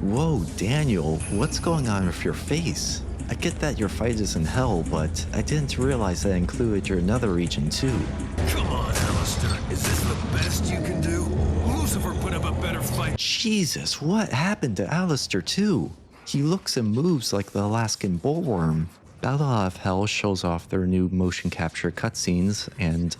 Whoa, Daniel, what's going on with your face? I get that your fight is in hell, but I didn't realize that included your nether region too. Come on, Alastor. Is this the best you can do? Lucifer put up a better fight. Jesus, what happened to Alastor too? He looks and moves like the Alaskan bullworm. Battle of Hell shows off their new motion capture cutscenes, and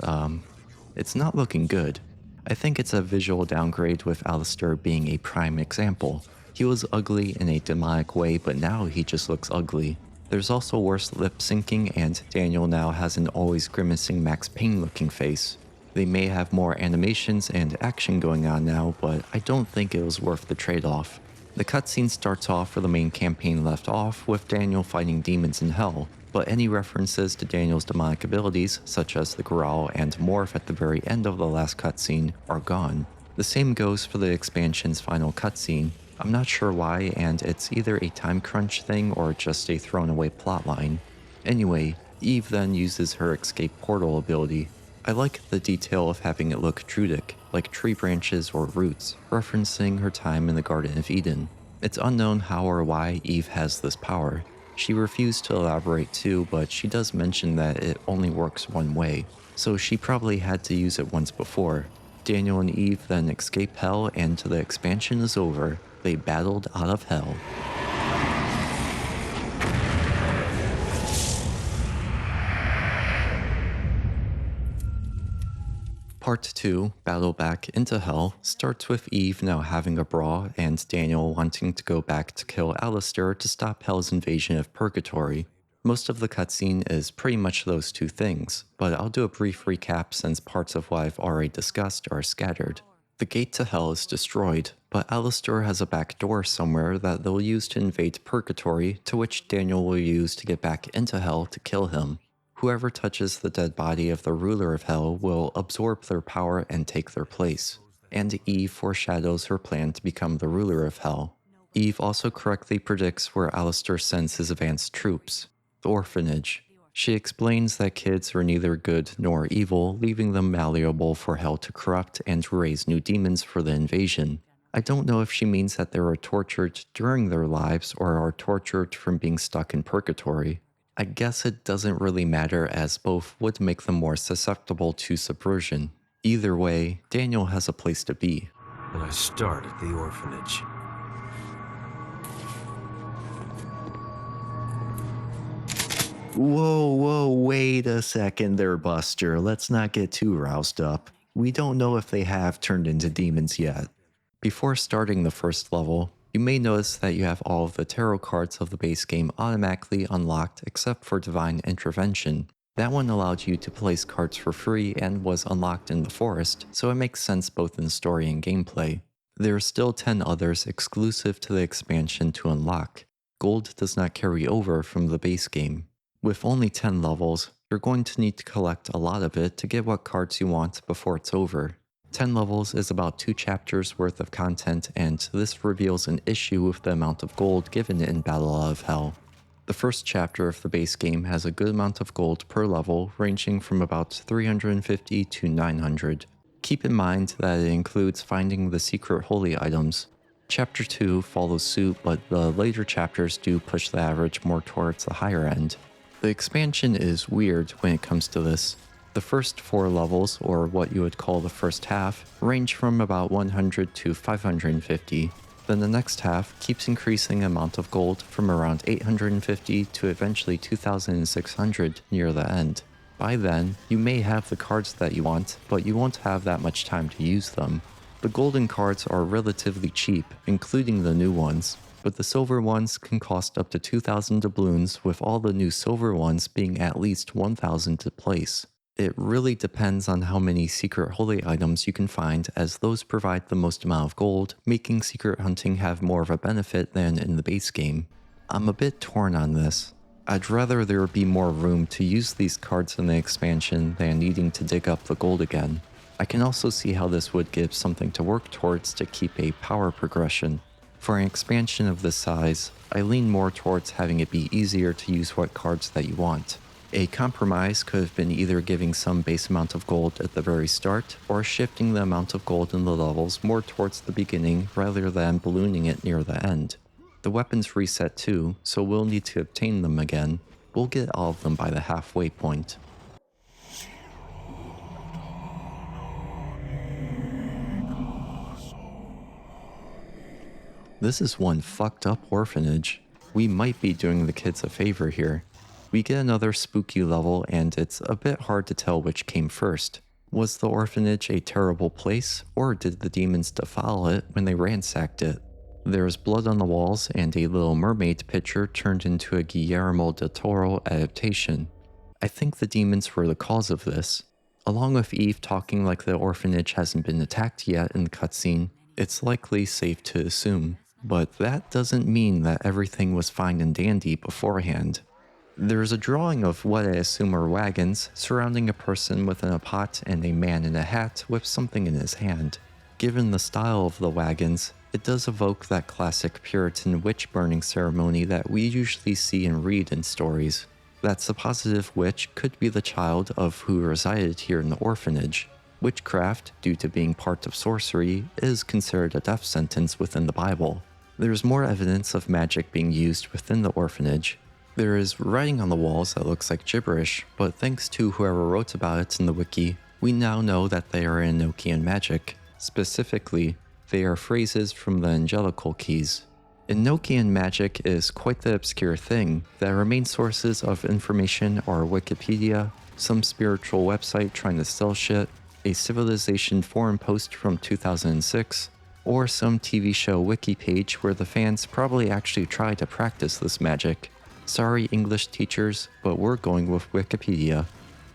it's not looking good. I think it's a visual downgrade with Alastor being a prime example. He was ugly in a demonic way, but now he just looks ugly. There's also worse lip syncing, and Daniel now has an always grimacing Max Payne looking face. They may have more animations and action going on now, but I don't think it was worth the trade-off. The cutscene starts off where the main campaign left off, with Daniel fighting demons in hell, but any references to Daniel's demonic abilities, such as the growl and morph at the very end of the last cutscene, are gone. The same goes for the expansion's final cutscene. I'm not sure why, and it's either a time crunch thing or just a thrown away plotline. Anyway, Eve then uses her escape portal ability. I like the detail of having it look Druidic, like tree branches or roots, referencing her time in the Garden of Eden. It's unknown how or why Eve has this power. She refused to elaborate too, but she does mention that it only works one way, so she probably had to use it once before. Daniel and Eve then escape hell, and the expansion is over. They battled out of hell. Part 2, Battle Back into Hell, starts with Eve now having a bra and Daniel wanting to go back to kill Alastor to stop Hell's invasion of Purgatory. Most of the cutscene is pretty much those two things, but I'll do a brief recap since parts of what I've already discussed are scattered. The gate to Hell is destroyed, but Alastor has a back door somewhere that they'll use to invade Purgatory, to which Daniel will use to get back into Hell to kill him. Whoever touches the dead body of the ruler of Hell will absorb their power and take their place, and Eve foreshadows her plan to become the ruler of Hell. Eve also correctly predicts where Alastor sends his advanced troops, the Orphanage. She explains that kids are neither good nor evil, leaving them malleable for Hell to corrupt and raise new demons for the invasion. I don't know if she means that they are tortured during their lives or are tortured from being stuck in Purgatory. I guess it doesn't really matter, as both would make them more susceptible to subversion. Either way, Daniel has a place to be. And I start at the orphanage. Whoa, wait a second there, Buster. Let's not get too roused up. We don't know if they have turned into demons yet. Before starting the first level, you may notice that you have all of the tarot cards of the base game automatically unlocked except for Divine Intervention. That one allowed you to place cards for free and was unlocked in the forest, so it makes sense both in story and gameplay. There are still 10 others exclusive to the expansion to unlock. Gold does not carry over from the base game. With only 10 levels, you're going to need to collect a lot of it to get what cards you want before it's over. 10 levels is about 2 chapters worth of content, and this reveals an issue with the amount of gold given in Battle of Hell. The first chapter of the base game has a good amount of gold per level, ranging from about 350 to 900. Keep in mind that it includes finding the secret holy items. Chapter 2 follows suit, but the later chapters do push the average more towards the higher end. The expansion is weird when it comes to this. The first 4 levels, or what you would call the first half, range from about 100 to 550. Then the next half keeps increasing the amount of gold from around 850 to eventually 2600 near the end. By then, you may have the cards that you want, but you won't have that much time to use them. The golden cards are relatively cheap, including the new ones, but the silver ones can cost up to 2,000 doubloons, with all the new silver ones being at least 1,000 to place. It really depends on how many secret holy items you can find, as those provide the most amount of gold, making secret hunting have more of a benefit than in the base game. I'm a bit torn on this. I'd rather there be more room to use these cards in the expansion than needing to dig up the gold again. I can also see how this would give something to work towards to keep a power progression. For an expansion of this size, I lean more towards having it be easier to use what cards that you want. A compromise could have been either giving some base amount of gold at the very start, or shifting the amount of gold in the levels more towards the beginning rather than ballooning it near the end. The weapons reset too, so we'll need to obtain them again. We'll get all of them by the halfway point. This is one fucked up orphanage. We might be doing the kids a favor here. We get another spooky level, and it's a bit hard to tell which came first. Was the orphanage a terrible place, or did the demons defile it when they ransacked it? There's blood on the walls, and a Little Mermaid picture turned into a Guillermo del Toro adaptation. I think the demons were the cause of this. Along with Eve talking like the orphanage hasn't been attacked yet in the cutscene, it's likely safe to assume. But that doesn't mean that everything was fine and dandy beforehand. There's a drawing of what I assume are wagons surrounding a person within a pot and a man in a hat with something in his hand. Given the style of the wagons, it does evoke that classic Puritan witch burning ceremony that we usually see and read in stories. That suppositive witch could be the child of who resided here in the orphanage. Witchcraft, due to being part of sorcery, is considered a death sentence within the Bible. There's more evidence of magic being used within the orphanage. There is writing on the walls that looks like gibberish, but thanks to whoever wrote about it in the wiki, we now know that they are Enochian magic. Specifically, they are phrases from the Angelical Keys. Enochian magic is quite the obscure thing. The main sources of information are Wikipedia, some spiritual website trying to sell shit, a Civilization forum post from 2006, or some TV show wiki page where the fans probably actually try to practice this magic. Sorry English teachers, but we're going with Wikipedia.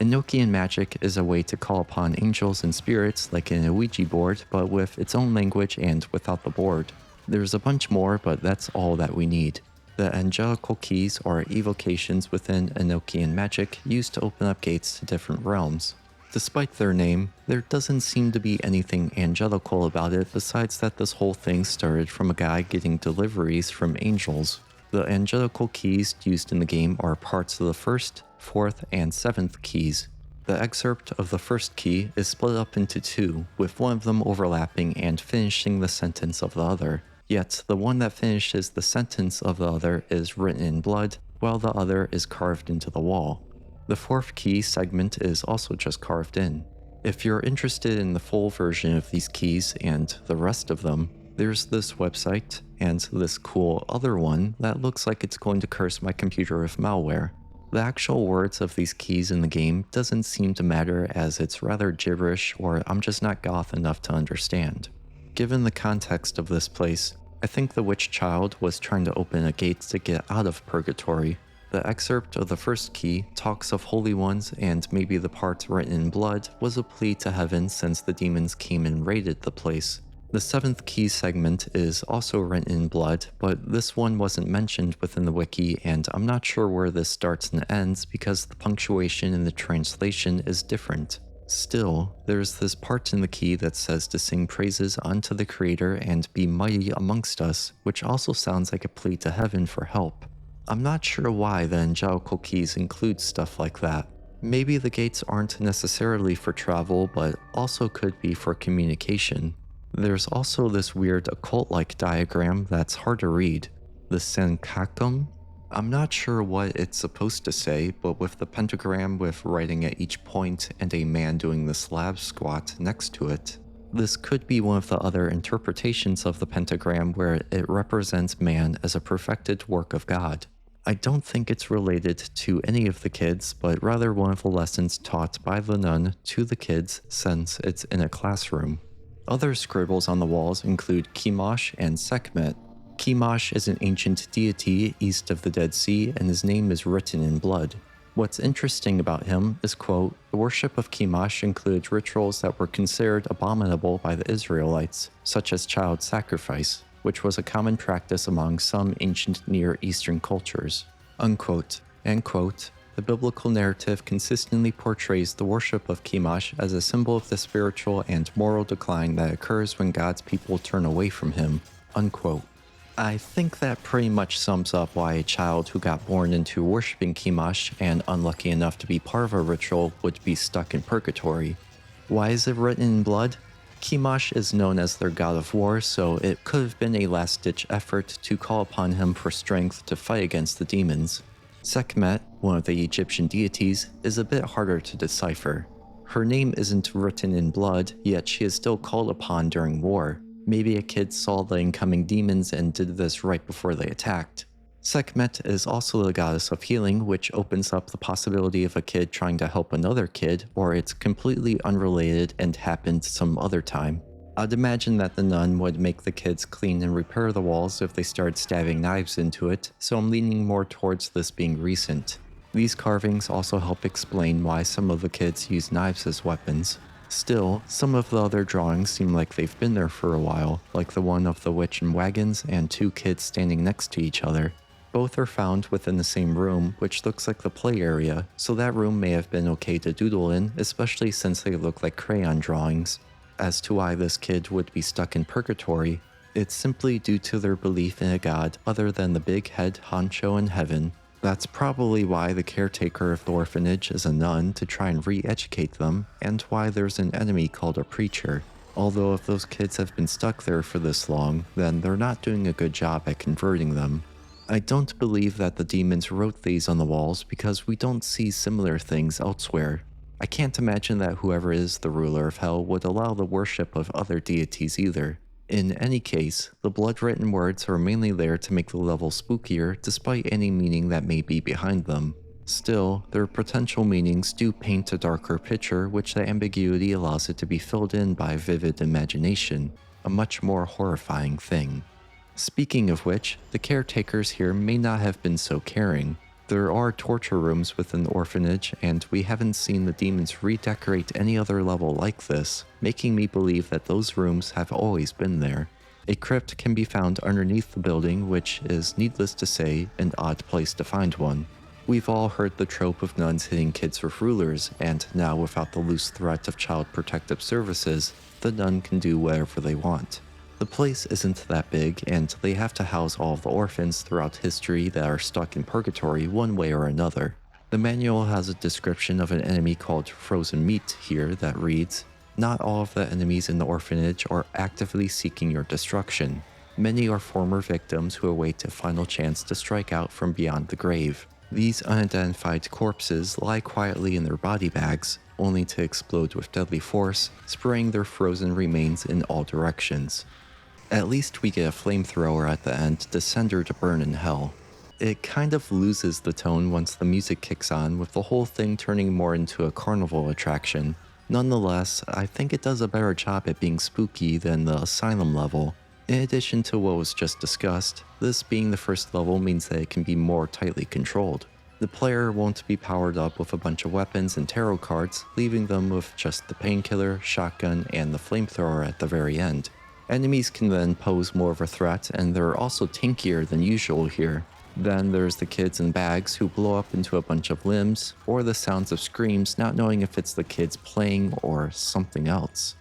Enochian magic is a way to call upon angels and spirits like in a Ouija board, but with its own language and without the board. There's a bunch more, but that's all that we need. The Angelical Keys are evocations within Enochian magic used to open up gates to different realms. Despite their name, there doesn't seem to be anything angelical about it besides that this whole thing started from a guy getting deliveries from angels. The Angelical Keys used in the game are parts of the 1st, 4th, and 7th keys. The excerpt of the first key is split up into two, with one of them overlapping and finishing the sentence of the other. Yet, the one that finishes the sentence of the other is written in blood, while the other is carved into the wall. The 4th key segment is also just carved in. If you're interested in the full version of these keys and the rest of them, there's this website and this cool other one that looks like it's going to curse my computer with malware. The actual words of these keys in the game doesn't seem to matter, as it's rather gibberish, or I'm just not goth enough to understand. Given the context of this place, I think the witch child was trying to open a gate to get out of purgatory. The excerpt of the first key talks of holy ones, and maybe the part written in blood was a plea to heaven since the demons came and raided the place. The 7th key segment is also written in blood, but this one wasn't mentioned within the wiki, and I'm not sure where this starts and ends because the punctuation in the translation is different. Still, there's this part in the key that says to sing praises unto the Creator and be mighty amongst us, which also sounds like a plea to heaven for help. I'm not sure why the Angelical Keys include stuff like that. Maybe the gates aren't necessarily for travel, but also could be for communication. There's also this weird occult-like diagram that's hard to read. The Senkakum? I'm not sure what it's supposed to say, but with the pentagram with writing at each point and a man doing the slab squat next to it. This could be one of the other interpretations of the pentagram where it represents man as a perfected work of God. I don't think it's related to any of the kids, but rather one of the lessons taught by the nun to the kids since it's in a classroom. Other scribbles on the walls include Chemosh and Sekhmet. Chemosh is an ancient deity east of the Dead Sea, and his name is written in blood. What's interesting about him is, quote, the worship of Chemosh includes rituals that were considered abominable by the Israelites, such as child sacrifice, which was a common practice among some ancient Near Eastern cultures, unquote. And, quote, the biblical narrative consistently portrays the worship of Chemosh as a symbol of the spiritual and moral decline that occurs when God's people turn away from him, unquote. I think that pretty much sums up why a child who got born into worshipping Kimash and unlucky enough to be part of a ritual would be stuck in purgatory. Why is it written in blood? Kimash is known as their god of war, so it could have been a last-ditch effort to call upon him for strength to fight against the demons. Sekhmet, one of the Egyptian deities, is a bit harder to decipher. Her name isn't written in blood, yet she is still called upon during war. Maybe a kid saw the incoming demons and did this right before they attacked. Sekhmet is also the goddess of healing, which opens up the possibility of a kid trying to help another kid, or it's completely unrelated and happened some other time. I'd imagine that the nun would make the kids clean and repair the walls if they started stabbing knives into it, so I'm leaning more towards this being recent. These carvings also help explain why some of the kids use knives as weapons. Still, some of the other drawings seem like they've been there for a while, like the one of the witch in wagons and two kids standing next to each other. Both are found within the same room, which looks like the play area, so that room may have been okay to doodle in, especially since they look like crayon drawings. As to why this kid would be stuck in purgatory, it's simply due to their belief in a god other than the big head honcho in heaven. That's probably why the caretaker of the orphanage is a nun to try and re-educate them, and why there's an enemy called a preacher. Although if those kids have been stuck there for this long, then they're not doing a good job at converting them. I don't believe that the demons wrote these on the walls because we don't see similar things elsewhere. I can't imagine that whoever is the ruler of hell would allow the worship of other deities either. In any case, the blood-written words are mainly there to make the level spookier despite any meaning that may be behind them. Still, their potential meanings do paint a darker picture, which the ambiguity allows it to be filled in by vivid imagination, a much more horrifying thing. Speaking of which, the caretakers here may not have been so caring. There are torture rooms within the orphanage, and we haven't seen the demons redecorate any other level like this, making me believe that those rooms have always been there. A crypt can be found underneath the building, which is, needless to say, an odd place to find one. We've all heard the trope of nuns hitting kids with rulers, and now without the loose threat of child protective services, the nun can do whatever they want. The place isn't that big, and they have to house all of the orphans throughout history that are stuck in purgatory one way or another. The manual has a description of an enemy called Frozen Meat here that reads, "Not all of the enemies in the orphanage are actively seeking your destruction. Many are former victims who await a final chance to strike out from beyond the grave. These unidentified corpses lie quietly in their body bags, only to explode with deadly force, spraying their frozen remains in all directions." At least we get a flamethrower at the end to send her to burn in hell. It kind of loses the tone once the music kicks on, with the whole thing turning more into a carnival attraction. Nonetheless, I think it does a better job at being spooky than the Asylum level. In addition to what was just discussed, this being the first level means that it can be more tightly controlled. The player won't be powered up with a bunch of weapons and tarot cards, leaving them with just the painkiller, shotgun, and the flamethrower at the very end. Enemies can then pose more of a threat, and they're also tankier than usual here. Then there's the kids in bags who blow up into a bunch of limbs, or the sounds of screams not knowing if it's the kids playing or something else.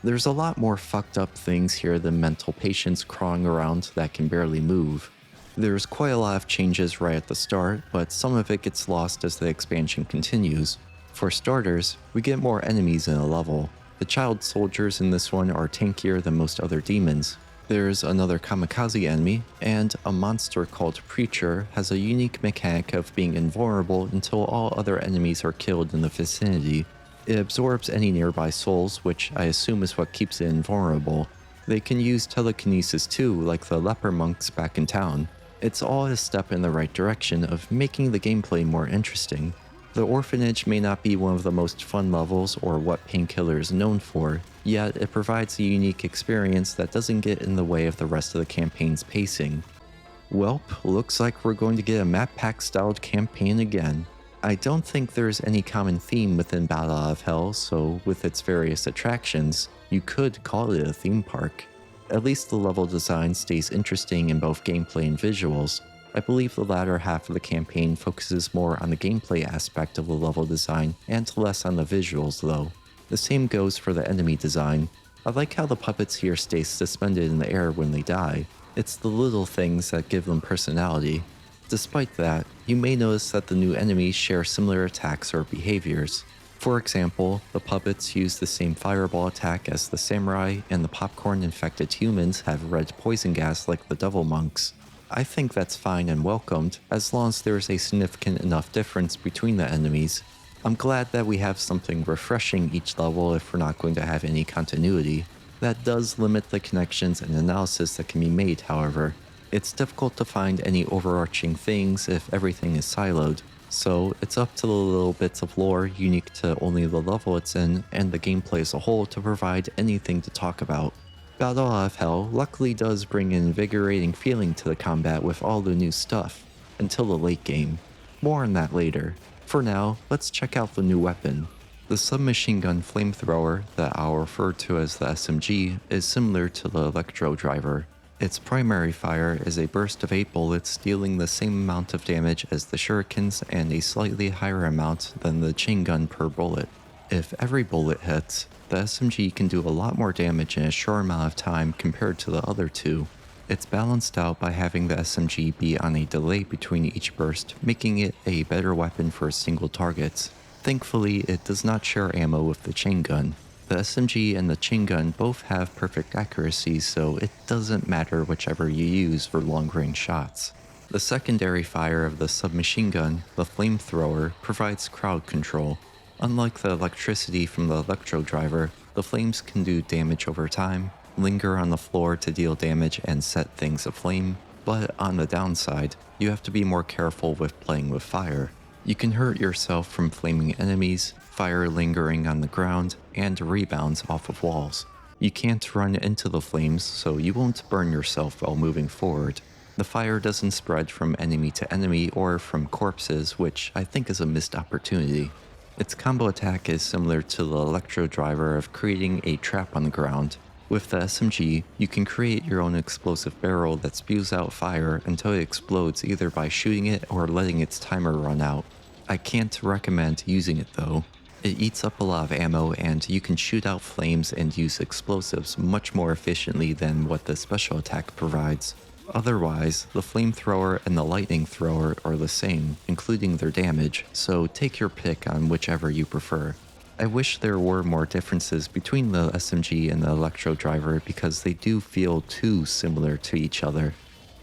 There's a lot more fucked up things here than mental patients crawling around that can barely move. There's quite a lot of changes right at the start, but some of it gets lost as the expansion continues. For starters, we get more enemies in a level. The child soldiers in this one are tankier than most other demons. There's another kamikaze enemy, and a monster called Preacher has a unique mechanic of being invulnerable until all other enemies are killed in the vicinity. It absorbs any nearby souls, which I assume is what keeps it invulnerable. They can use telekinesis too, like the leper monks back in town. It's all a step in the right direction of making the gameplay more interesting. The Orphanage may not be one of the most fun levels or what Painkiller is known for, yet it provides a unique experience that doesn't get in the way of the rest of the campaign's pacing. Welp, looks like we're going to get a map pack styled campaign again. I don't think there's any common theme within Battle Out of Hell, so with its various attractions, you could call it a theme park. At least the level design stays interesting in both gameplay and visuals. I believe the latter half of the campaign focuses more on the gameplay aspect of the level design and less on the visuals though. The same goes for the enemy design. I like how the puppets here stay suspended in the air when they die. It's the little things that give them personality. Despite that, you may notice that the new enemies share similar attacks or behaviors. For example, the puppets use the same fireball attack as the samurai, and the popcorn-infected humans have red poison gas like the devil monks. I think that's fine and welcomed, as long as there's a significant enough difference between the enemies. I'm glad that we have something refreshing each level if we're not going to have any continuity. That does limit the connections and analysis that can be made, however. It's difficult to find any overarching things if everything is siloed, so it's up to the little bits of lore unique to only the level it's in and the gameplay as a whole to provide anything to talk about. Battle Out of Hell luckily does bring an invigorating feeling to the combat with all the new stuff, until the late game. More on that later. For now, let's check out the new weapon. The submachine gun flamethrower, that I'll refer to as the SMG, is similar to the electro driver. Its primary fire is a burst of 8 bullets dealing the same amount of damage as the shurikens and a slightly higher amount than the chain gun per bullet. If every bullet hits, the SMG can do a lot more damage in a short amount of time compared to the other two. It's balanced out by having the SMG be on a delay between each burst, making it a better weapon for single targets. Thankfully, it does not share ammo with the chain gun. The SMG and the chain gun both have perfect accuracy, so it doesn't matter whichever you use for long-range shots. The secondary fire of the submachine gun, the flamethrower, provides crowd control. Unlike the electricity from the electro driver, the flames can do damage over time, linger on the floor to deal damage and set things aflame, but on the downside, you have to be more careful with playing with fire. You can hurt yourself from flaming enemies, fire lingering on the ground, and rebounds off of walls. You can't run into the flames, so you won't burn yourself while moving forward. The fire doesn't spread from enemy to enemy or from corpses, which I think is a missed opportunity. Its combo attack is similar to the electro driver of creating a trap on the ground. With the SMG, you can create your own explosive barrel that spews out fire until it explodes either by shooting it or letting its timer run out. I can't recommend using it though. It eats up a lot of ammo and you can shoot out flames and use explosives much more efficiently than what the special attack provides. Otherwise, the flamethrower and the lightning thrower are the same, including their damage, so take your pick on whichever you prefer. I wish there were more differences between the SMG and the electro driver because they do feel too similar to each other.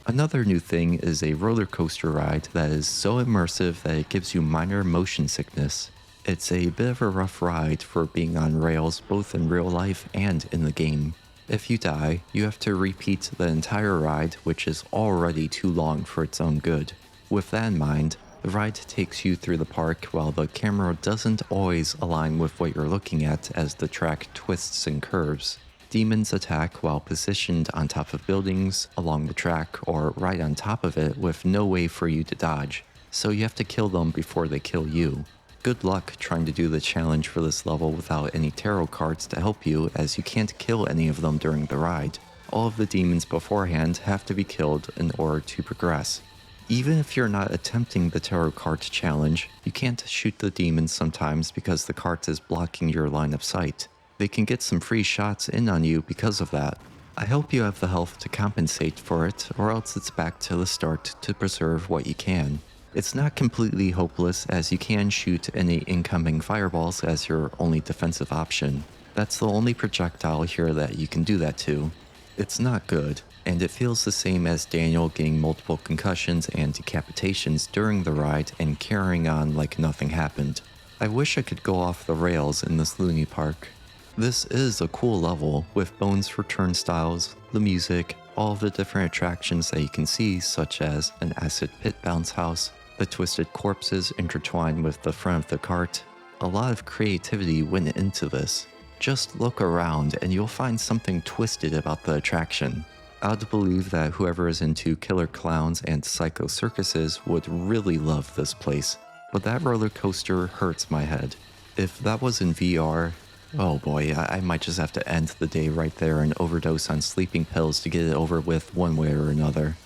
Another new thing is a roller coaster ride that is so immersive that it gives you minor motion sickness. It's a bit of a rough ride for being on rails both in real life and in the game. If you die, you have to repeat the entire ride, which is already too long for its own good. With that in mind, the ride takes you through the park while the camera doesn't always align with what you're looking at as the track twists and curves. Demons attack while positioned on top of buildings, along the track, or right on top of it with no way for you to dodge, so you have to kill them before they kill you. Good luck trying to do the challenge for this level without any tarot cards to help you, as you can't kill any of them during the ride. All of the demons beforehand have to be killed in order to progress. Even if you're not attempting the tarot card challenge, you can't shoot the demons sometimes because the cart is blocking your line of sight. They can get some free shots in on you because of that. I hope you have the health to compensate for it, or else it's back to the start to preserve what you can. It's not completely hopeless, as you can shoot any incoming fireballs as your only defensive option. That's the only projectile here that you can do that to. It's not good, and it feels the same as Daniel getting multiple concussions and decapitations during the ride and carrying on like nothing happened. I wish I could go off the rails in this Loony Park. This is a cool level with bones for turnstiles, the music, all of the different attractions that you can see, such as an acid pit bounce house, the twisted corpses intertwined with the front of the cart. A lot of creativity went into this. Just look around and you'll find something twisted about the attraction. I'd believe that whoever is into killer clowns and psycho circuses would really love this place, but that roller coaster hurts my head. If that was in VR, oh boy, I might just have to end the day right there and overdose on sleeping pills to get it over with one way or another.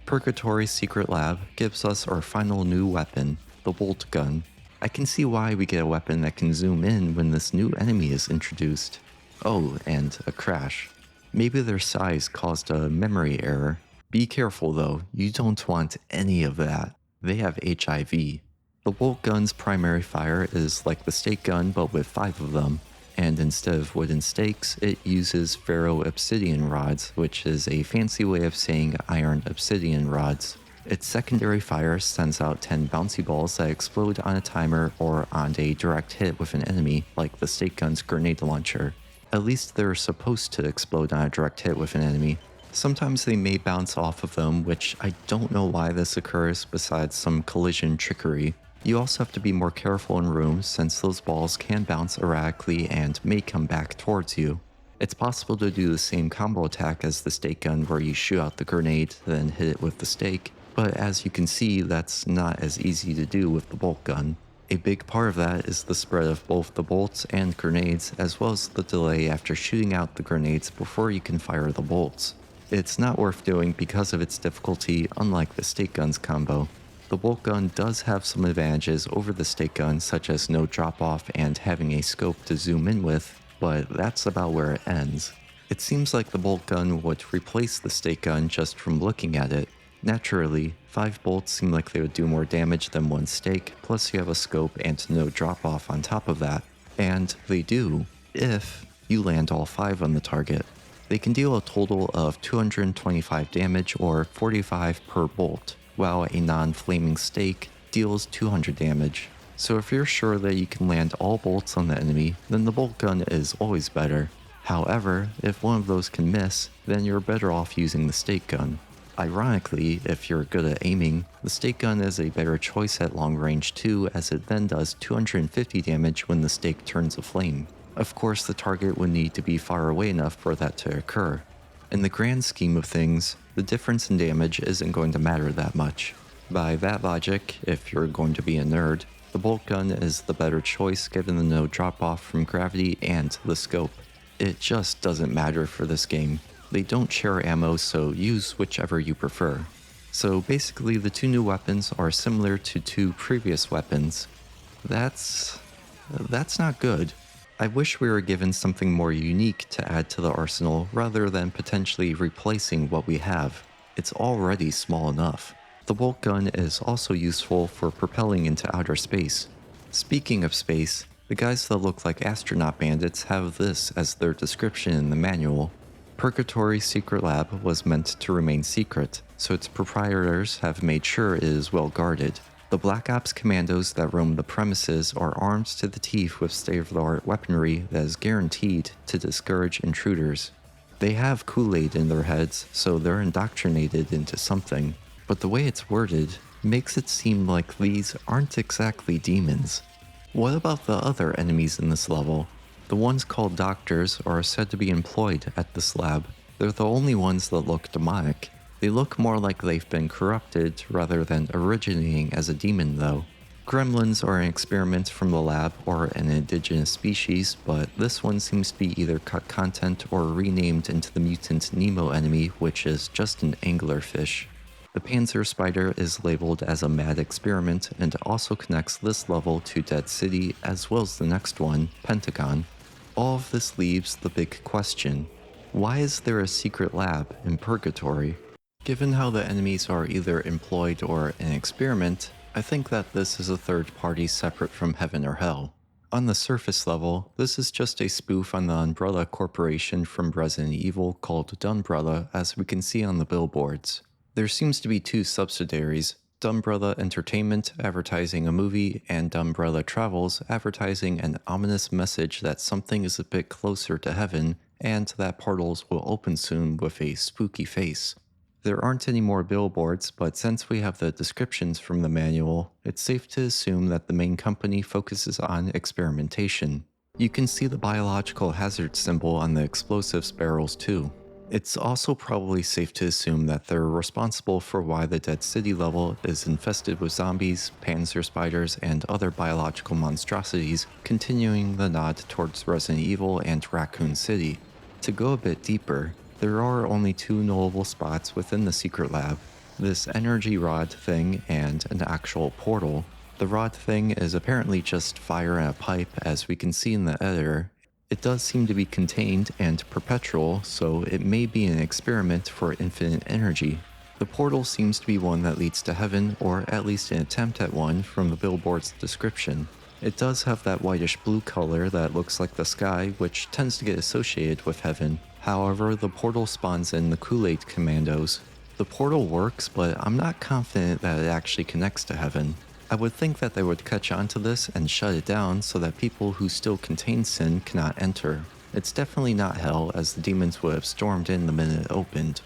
Purgatory's secret lab gives us our final new weapon, the bolt gun. I can see why we get a weapon that can zoom in when this new enemy is introduced. Oh, and a crash. Maybe their size caused a memory error. Be careful though, you don't want any of that. They have HIV. The bolt gun's primary fire is like the stake gun but with 5 of them, and instead of wooden stakes, it uses ferro-obsidian rods, which is a fancy way of saying iron obsidian rods. Its secondary fire sends out 10 bouncy balls that explode on a timer or on a direct hit with an enemy, like the stake gun's grenade launcher. At least they're supposed to explode on a direct hit with an enemy. Sometimes they may bounce off of them, which I don't know why this occurs besides some collision trickery. You also have to be more careful in rooms since those balls can bounce erratically and may come back towards you. It's possible to do the same combo attack as the stake gun where you shoot out the grenade, then hit it with the stake, but as you can see, that's not as easy to do with the bolt gun. A big part of that is the spread of both the bolts and grenades, as well as the delay after shooting out the grenades before you can fire the bolts. It's not worth doing because of its difficulty, unlike the stake gun's combo. The bolt gun does have some advantages over the stake gun, such as no drop off and having a scope to zoom in with, but that's about where it ends. It seems like the bolt gun would replace the stake gun just from looking at it. Naturally, 5 bolts seem like they would do more damage than 1 stake, plus you have a scope and no drop off on top of that. And they do, if you land all 5 on the target. They can deal a total of 225 damage or 45 per bolt, while a non-flaming stake deals 200 damage. So if you're sure that you can land all bolts on the enemy, then the bolt gun is always better. However, if one of those can miss, then you're better off using the stake gun. Ironically, if you're good at aiming, the stake gun is a better choice at long range too, as it then does 250 damage when the stake turns a flame. Of course, the target would need to be far away enough for that to occur. In the grand scheme of things, the difference in damage isn't going to matter that much. By that logic, if you're going to be a nerd, the bolt gun is the better choice given the no drop off from gravity and the scope. It just doesn't matter for this game. They don't share ammo, so use whichever you prefer. So basically the 2 new weapons are similar to 2 previous weapons. That's not good. I wish we were given something more unique to add to the arsenal rather than potentially replacing what we have. It's already small enough. The bolt gun is also useful for propelling into outer space. Speaking of space, the guys that look like astronaut bandits have this as their description in the manual. Purgatory's secret lab was meant to remain secret, so its proprietors have made sure it is well guarded. The Black Ops commandos that roam the premises are armed to the teeth with state-of-the-art weaponry that is guaranteed to discourage intruders. They have Kool-Aid in their heads, so they're indoctrinated into something, but the way it's worded makes it seem like these aren't exactly demons. What about the other enemies in this level? The ones called doctors are said to be employed at this lab. They're the only ones that look demonic. They look more like they've been corrupted rather than originating as a demon though. Gremlins are an experiment from the lab or an indigenous species, but this one seems to be either cut content or renamed into the mutant Nemo enemy, which is just an anglerfish. The Panzer Spider is labeled as a mad experiment and also connects this level to Dead City as well as the next one, Pentagon. All of this leaves the big question: why is there a secret lab in Purgatory? Given how the enemies are either employed or an experiment, I think that this is a third party separate from Heaven or Hell. On the surface level, this is just a spoof on the Umbrella Corporation from Resident Evil called Dunbrella, as we can see on the billboards. There seems to be two subsidiaries, Dunbrella Entertainment advertising a movie, and Dunbrella Travels advertising an ominous message that something is a bit closer to heaven, and that portals will open soon with a spooky face. There aren't any more billboards, but since we have the descriptions from the manual, it's safe to assume that the main company focuses on experimentation. You can see the biological hazard symbol on the explosives barrels too. It's also probably safe to assume that they're responsible for why the Dead City level is infested with zombies, panzer spiders, and other biological monstrosities, continuing the nod towards Resident Evil and Raccoon City. To go a bit deeper, there are only two knowable spots within the secret lab, this energy rod thing and an actual portal. The rod thing is apparently just fire in a pipe, as we can see in the editor. It does seem to be contained and perpetual, so it may be an experiment for infinite energy. The portal seems to be one that leads to heaven, or at least an attempt at one from the billboard's description. It does have that whitish blue color that looks like the sky, which tends to get associated with heaven. However, the portal spawns in the Kool-Aid Commandos. The portal works, but I'm not confident that it actually connects to heaven. I would think that they would catch on to this and shut it down so that people who still contain sin cannot enter. It's definitely not hell, as the demons would have stormed in the minute it opened.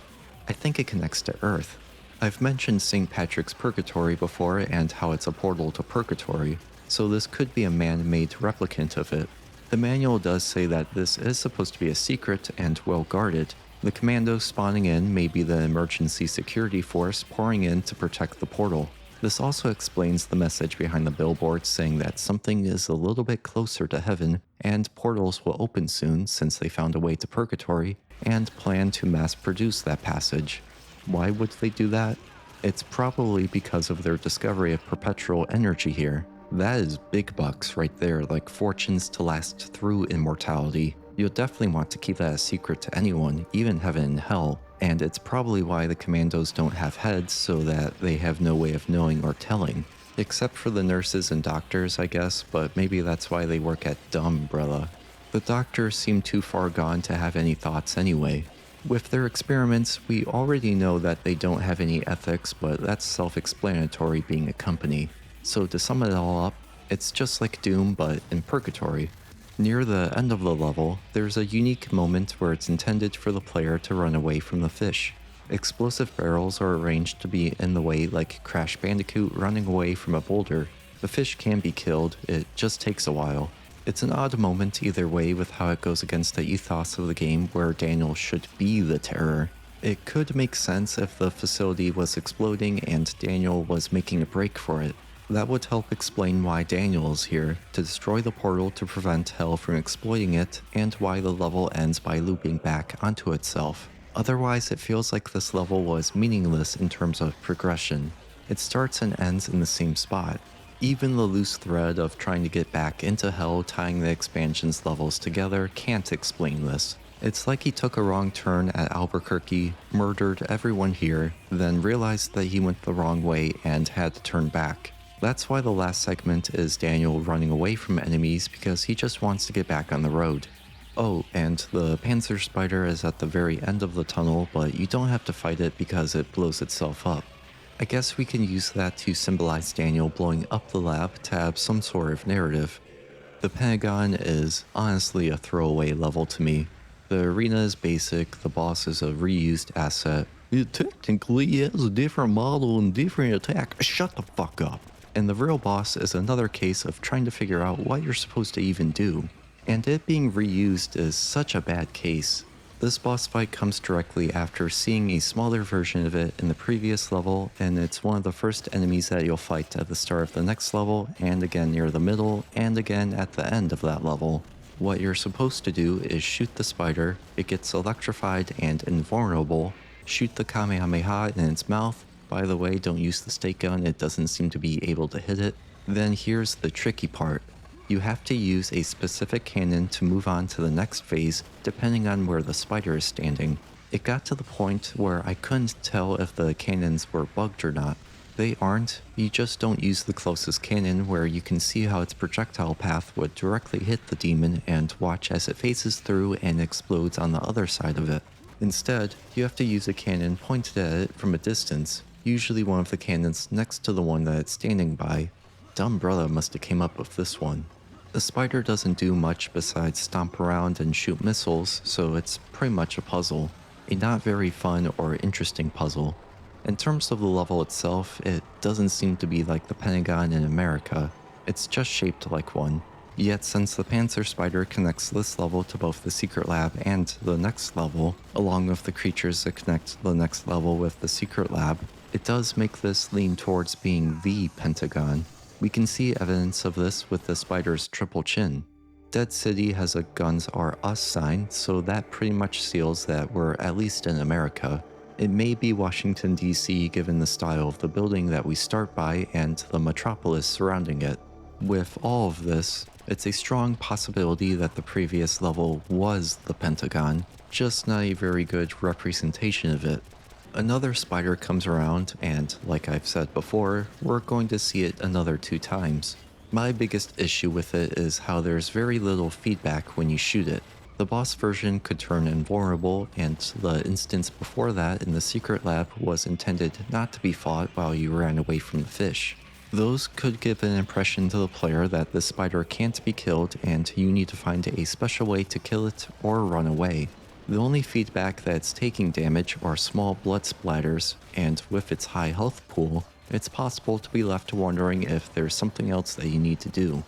I think it connects to Earth. I've mentioned St. Patrick's Purgatory before and how it's a portal to Purgatory, so this could be a man-made replicant of it. The manual does say that this is supposed to be a secret and well guarded. The commandos spawning in may be the emergency security force pouring in to protect the portal. This also explains the message behind the billboard saying that something is a little bit closer to heaven, and portals will open soon since they found a way to purgatory and plan to mass produce that passage. Why would they do that? It's probably because of their discovery of perpetual energy here. That is big bucks right there, like fortunes to last through immortality. You'll definitely want to keep that a secret to anyone, even heaven and hell, and it's probably why the commandos don't have heads, so that they have no way of knowing or telling. Except for the nurses and doctors, I guess, but maybe that's why they work at Dumbrella. The doctors seem too far gone to have any thoughts anyway. With their experiments, we already know that they don't have any ethics, but that's self-explanatory being a company. So to sum it all up, it's just like Doom but in Purgatory. Near the end of the level, there's a unique moment where it's intended for the player to run away from the fish. Explosive barrels are arranged to be in the way like Crash Bandicoot running away from a boulder. The fish can be killed, it just takes a while. It's an odd moment either way with how it goes against the ethos of the game where Daniel should be the terror. It could make sense if the facility was exploding and Daniel was making a break for it. That would help explain why Daniel is here, to destroy the portal to prevent hell from exploiting it, and why the level ends by looping back onto itself. Otherwise, it feels like this level was meaningless in terms of progression. It starts and ends in the same spot. Even the loose thread of trying to get back into hell tying the expansion's levels together can't explain this. It's like he took a wrong turn at Albuquerque, murdered everyone here, then realized that he went the wrong way and had to turn back. That's why the last segment is Daniel running away from enemies, because he just wants to get back on the road. Oh, and the Panzer Spider is at the very end of the tunnel, but you don't have to fight it because it blows itself up. I guess we can use that to symbolize Daniel blowing up the lab to have some sort of narrative. The Pentagon is honestly a throwaway level to me. The arena is basic, the boss is a reused asset. It technically has a different model and different attack. Shut the fuck up. And the real boss is another case of trying to figure out what you're supposed to even do. And it being reused is such a bad case. This boss fight comes directly after seeing a smaller version of it in the previous level, and it's one of the first enemies that you'll fight at the start of the next level, and again near the middle, and again at the end of that level. What you're supposed to do is shoot the spider, it gets electrified and invulnerable, shoot the Kamehameha in its mouth. By the way, don't use the stake gun, it doesn't seem to be able to hit it. Then here's the tricky part. You have to use a specific cannon to move on to the next phase, depending on where the spider is standing. It got to the point where I couldn't tell if the cannons were bugged or not. They aren't, you just don't use the closest cannon where you can see how its projectile path would directly hit the demon and watch as it phases through and explodes on the other side of it. Instead, you have to use a cannon pointed at it from a distance, usually one of the cannons next to the one that it's standing by. Dumb brother must have came up with this one. The spider doesn't do much besides stomp around and shoot missiles, so it's pretty much a puzzle. A not very fun or interesting puzzle. In terms of the level itself, it doesn't seem to be like the Pentagon in America. It's just shaped like one. Yet since the Panzer Spider connects this level to both the secret lab and the next level, along with the creatures that connect the next level with the secret lab, it does make this lean towards being the Pentagon. We can see evidence of this with the spider's triple chin. Dead City has a guns are us sign, so that pretty much seals that we're at least in America. It may be Washington DC given the style of the building that we start by and the metropolis surrounding it. With all of this, it's a strong possibility that the previous level was the Pentagon, just not a very good representation of it. Another spider comes around, and like I've said before, we're going to see it another 2 times. My biggest issue with it is how there's very little feedback when you shoot it. The boss version could turn invulnerable, and the instance before that in the secret lab was intended not to be fought while you ran away from the fish. Those could give an impression to the player that the spider can't be killed and you need to find a special way to kill it or run away. The only feedback that it's taking damage are small blood splatters, and with its high health pool, it's possible to be left wondering if there's something else that you need to do.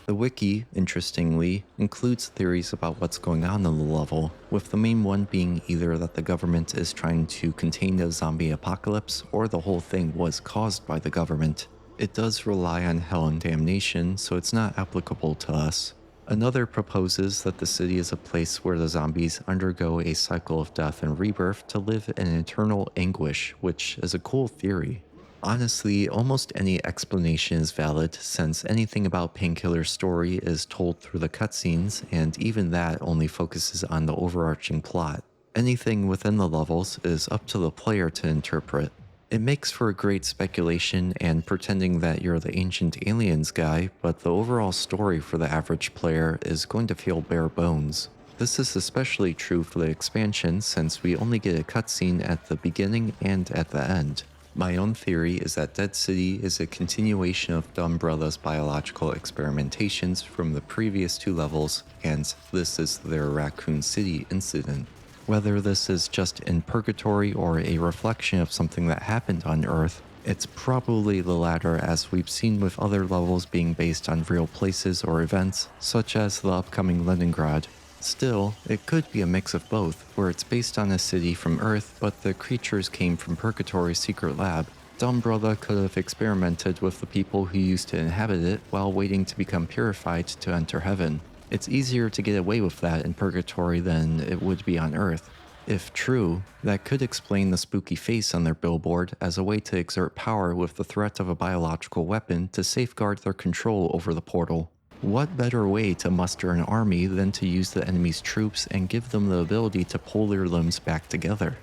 The wiki, interestingly, includes theories about what's going on in the level, with the main one being either that the government is trying to contain the zombie apocalypse or the whole thing was caused by the government. It does rely on hell and damnation, so it's not applicable to us. Another proposes that the city is a place where the zombies undergo a cycle of death and rebirth to live in eternal anguish, which is a cool theory. Honestly, almost any explanation is valid, since anything about Painkiller's story is told through the cutscenes, and even that only focuses on the overarching plot. Anything within the levels is up to the player to interpret. It makes for a great speculation and pretending that you're the ancient aliens guy, but the overall story for the average player is going to feel bare bones. This is especially true for the expansion, since we only get a cutscene at the beginning and at the end. My own theory is that Dead City is a continuation of Umbrella's biological experimentations from the previous 2 levels, and this is their Raccoon City incident. Whether this is just in purgatory or a reflection of something that happened on Earth, it's probably the latter, as we've seen with other levels being based on real places or events, such as the upcoming Leningrad. Still, it could be a mix of both, where it's based on a city from Earth, but the creatures came from Purgatory's secret lab. Umbrella could have experimented with the people who used to inhabit it while waiting to become purified to enter heaven. It's easier to get away with that in Purgatory than it would be on Earth. If true, that could explain the spooky face on their billboard as a way to exert power with the threat of a biological weapon to safeguard their control over the portal. What better way to muster an army than to use the enemy's troops and give them the ability to pull their limbs back together?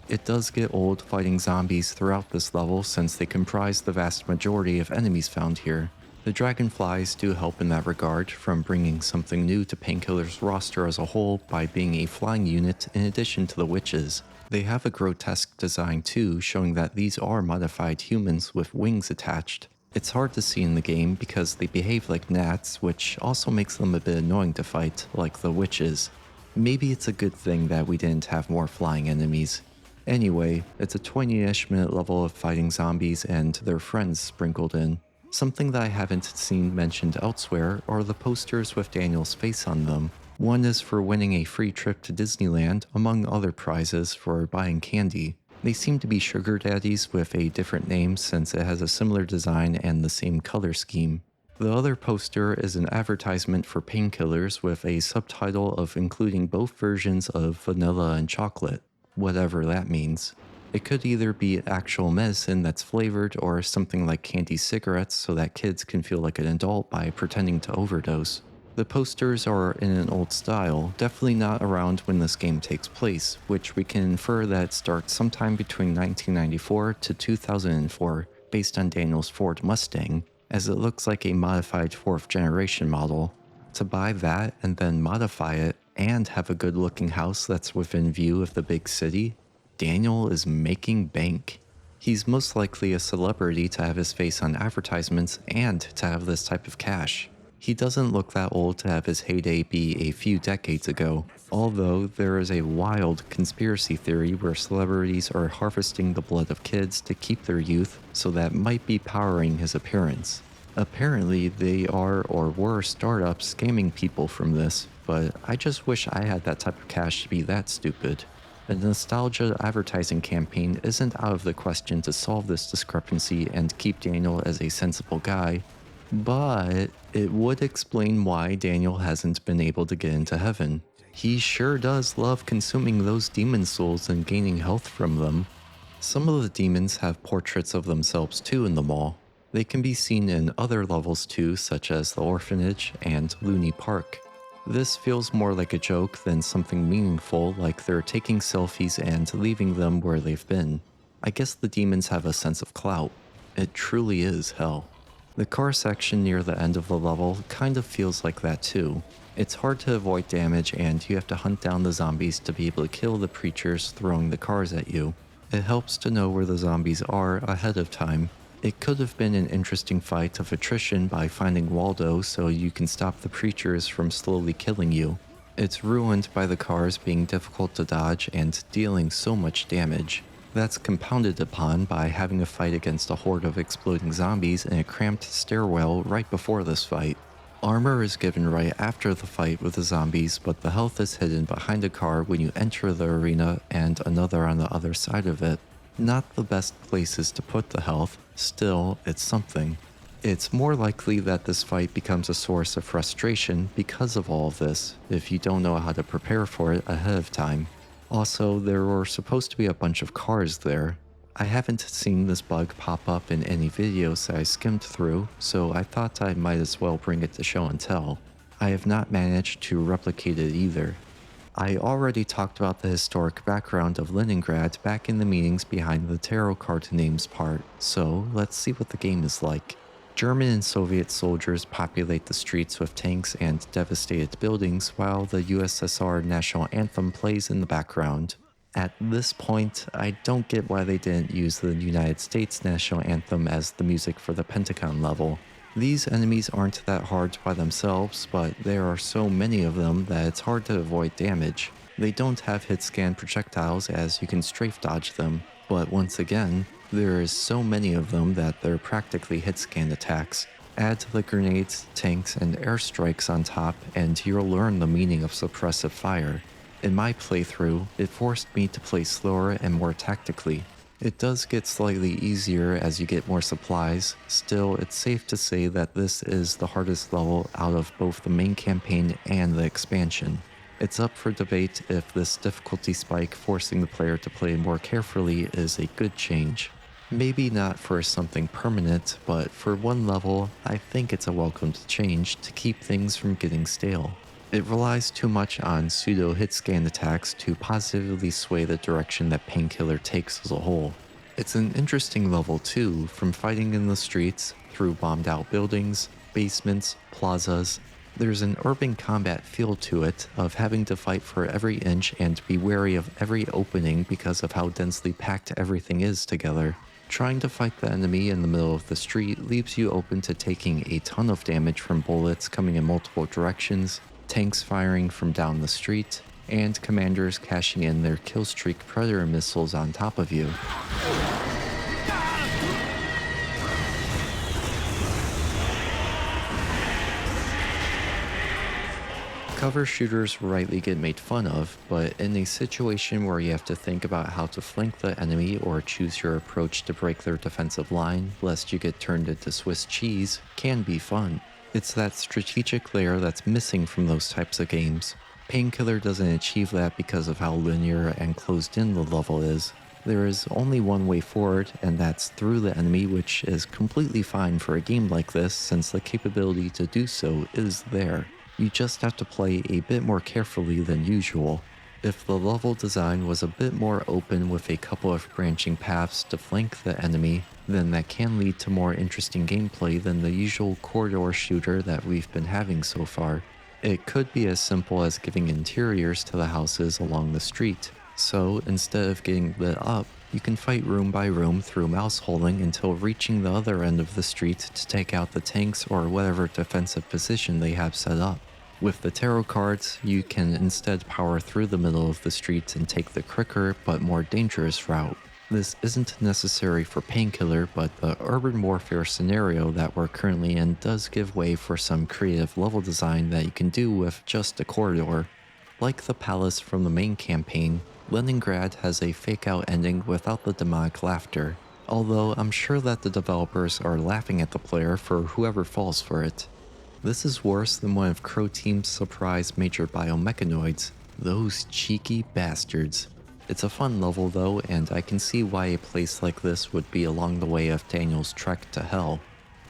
It does get old fighting zombies throughout this level since they comprise the vast majority of enemies found here. The dragonflies do help in that regard, from bringing something new to Painkiller's roster as a whole by being a flying unit in addition to the witches. They have a grotesque design too, showing that these are modified humans with wings attached. It's hard to see in the game because they behave like gnats, which also makes them a bit annoying to fight, like the witches. Maybe it's a good thing that we didn't have more flying enemies. Anyway, it's a 20-ish minute level of fighting zombies and their friends sprinkled in. Something that I haven't seen mentioned elsewhere are the posters with Daniel's face on them. One is for winning a free trip to Disneyland, among other prizes for buying candy. They seem to be sugar daddies with a different name since it has a similar design and the same color scheme. The other poster is an advertisement for Painkillers with a subtitle of including both versions of vanilla and chocolate, whatever that means. It could either be actual medicine that's flavored or something like candy cigarettes so that kids can feel like an adult by pretending to overdose. The posters are in an old style, definitely not around when this game takes place, which we can infer that it starts sometime between 1994 to 2004. based on Daniel's Ford Mustang, as it looks like a modified 4th generation model. To buy that and then modify it and have a good looking house that's within view of the big city, Daniel is making bank. He's most likely a celebrity to have his face on advertisements and to have this type of cash. He doesn't look that old to have his heyday be a few decades ago, although there is a wild conspiracy theory where celebrities are harvesting the blood of kids to keep their youth, so that might be powering his appearance. Apparently they are or were startups scamming people from this, but I just wish I had that type of cash to be that stupid. A nostalgia advertising campaign isn't out of the question to solve this discrepancy and keep Daniel as a sensible guy, but it would explain why Daniel hasn't been able to get into heaven. He sure does love consuming those demon souls and gaining health from them. Some of the demons have portraits of themselves too in the mall. They can be seen in other levels too, such as the Orphanage and Loony Park. This feels more like a joke than something meaningful, like they're taking selfies and leaving them where they've been. I guess the demons have a sense of clout. It truly is hell. The car section near the end of the level kind of feels like that too. It's hard to avoid damage and you have to hunt down the zombies to be able to kill the preachers throwing the cars at you. It helps to know where the zombies are ahead of time. It could have been an interesting fight of attrition by finding Waldo so you can stop the preachers from slowly killing you. It's ruined by the cars being difficult to dodge and dealing so much damage. That's compounded upon by having a fight against a horde of exploding zombies in a cramped stairwell right before this fight. Armor is given right after the fight with the zombies, but the health is hidden behind a car when you enter the arena and another on the other side of it. Not the best places to put the health, still, it's something. It's more likely that this fight becomes a source of frustration because of all of this, if you don't know how to prepare for it ahead of time. Also, there were supposed to be a bunch of cars there. I haven't seen this bug pop up in any videos that I skimmed through, so I thought I might as well bring it to show and tell. I have not managed to replicate it either. I already talked about the historic background of Leningrad back in the meetings behind the tarot card names part, so let's see what the game is like. German and Soviet soldiers populate the streets with tanks and devastated buildings while the USSR national anthem plays in the background. At this point, I don't get why they didn't use the United States national anthem as the music for the Pentagon level. These enemies aren't that hard by themselves, but there are so many of them that it's hard to avoid damage. They don't have hit scan projectiles as you can strafe dodge them, but once again, there is so many of them that they're practically hit scan attacks. Add the grenades, tanks, and airstrikes on top and you'll learn the meaning of suppressive fire. In my playthrough, it forced me to play slower and more tactically. It does get slightly easier as you get more supplies, still it's safe to say that this is the hardest level out of both the main campaign and the expansion. It's up for debate if this difficulty spike forcing the player to play more carefully is a good change. Maybe not for something permanent, but for one level, I think it's a welcomed change to keep things from getting stale. It relies too much on pseudo hit scan attacks to positively sway the direction that Painkiller takes as a whole. It's an interesting level too, from fighting in the streets, through bombed out buildings, basements, plazas. There's an urban combat feel to it, of having to fight for every inch and be wary of every opening because of how densely packed everything is together. Trying to fight the enemy in the middle of the street leaves you open to taking a ton of damage from bullets coming in multiple directions, tanks firing from down the street, and commanders cashing in their killstreak predator missiles on top of you. Cover shooters rightly get made fun of, but in a situation where you have to think about how to flank the enemy or choose your approach to break their defensive line lest you get turned into Swiss cheese can be fun. It's that strategic layer that's missing from those types of games. Painkiller doesn't achieve that because of how linear and closed in the level is. There is only one way forward, and that's through the enemy, which is completely fine for a game like this since the capability to do so is there. You just have to play a bit more carefully than usual. If the level design was a bit more open with a couple of branching paths to flank the enemy, then that can lead to more interesting gameplay than the usual corridor shooter that we've been having so far. It could be as simple as giving interiors to the houses along the street, so instead of getting lit up, you can fight room by room through mouse holding until reaching the other end of the street to take out the tanks or whatever defensive position they have set up. With the tarot cards, you can instead power through the middle of the street and take the quicker but more dangerous route. This isn't necessary for Painkiller, but the urban warfare scenario that we're currently in does give way for some creative level design that you can do with just a corridor. Like the palace from the main campaign, Leningrad has a fake-out ending without the demonic laughter, although I'm sure that the developers are laughing at the player for whoever falls for it. This is worse than one of Crow Team's surprise major biomechanoids, those cheeky bastards. It's a fun level though, and I can see why a place like this would be along the way of Daniel's trek to hell.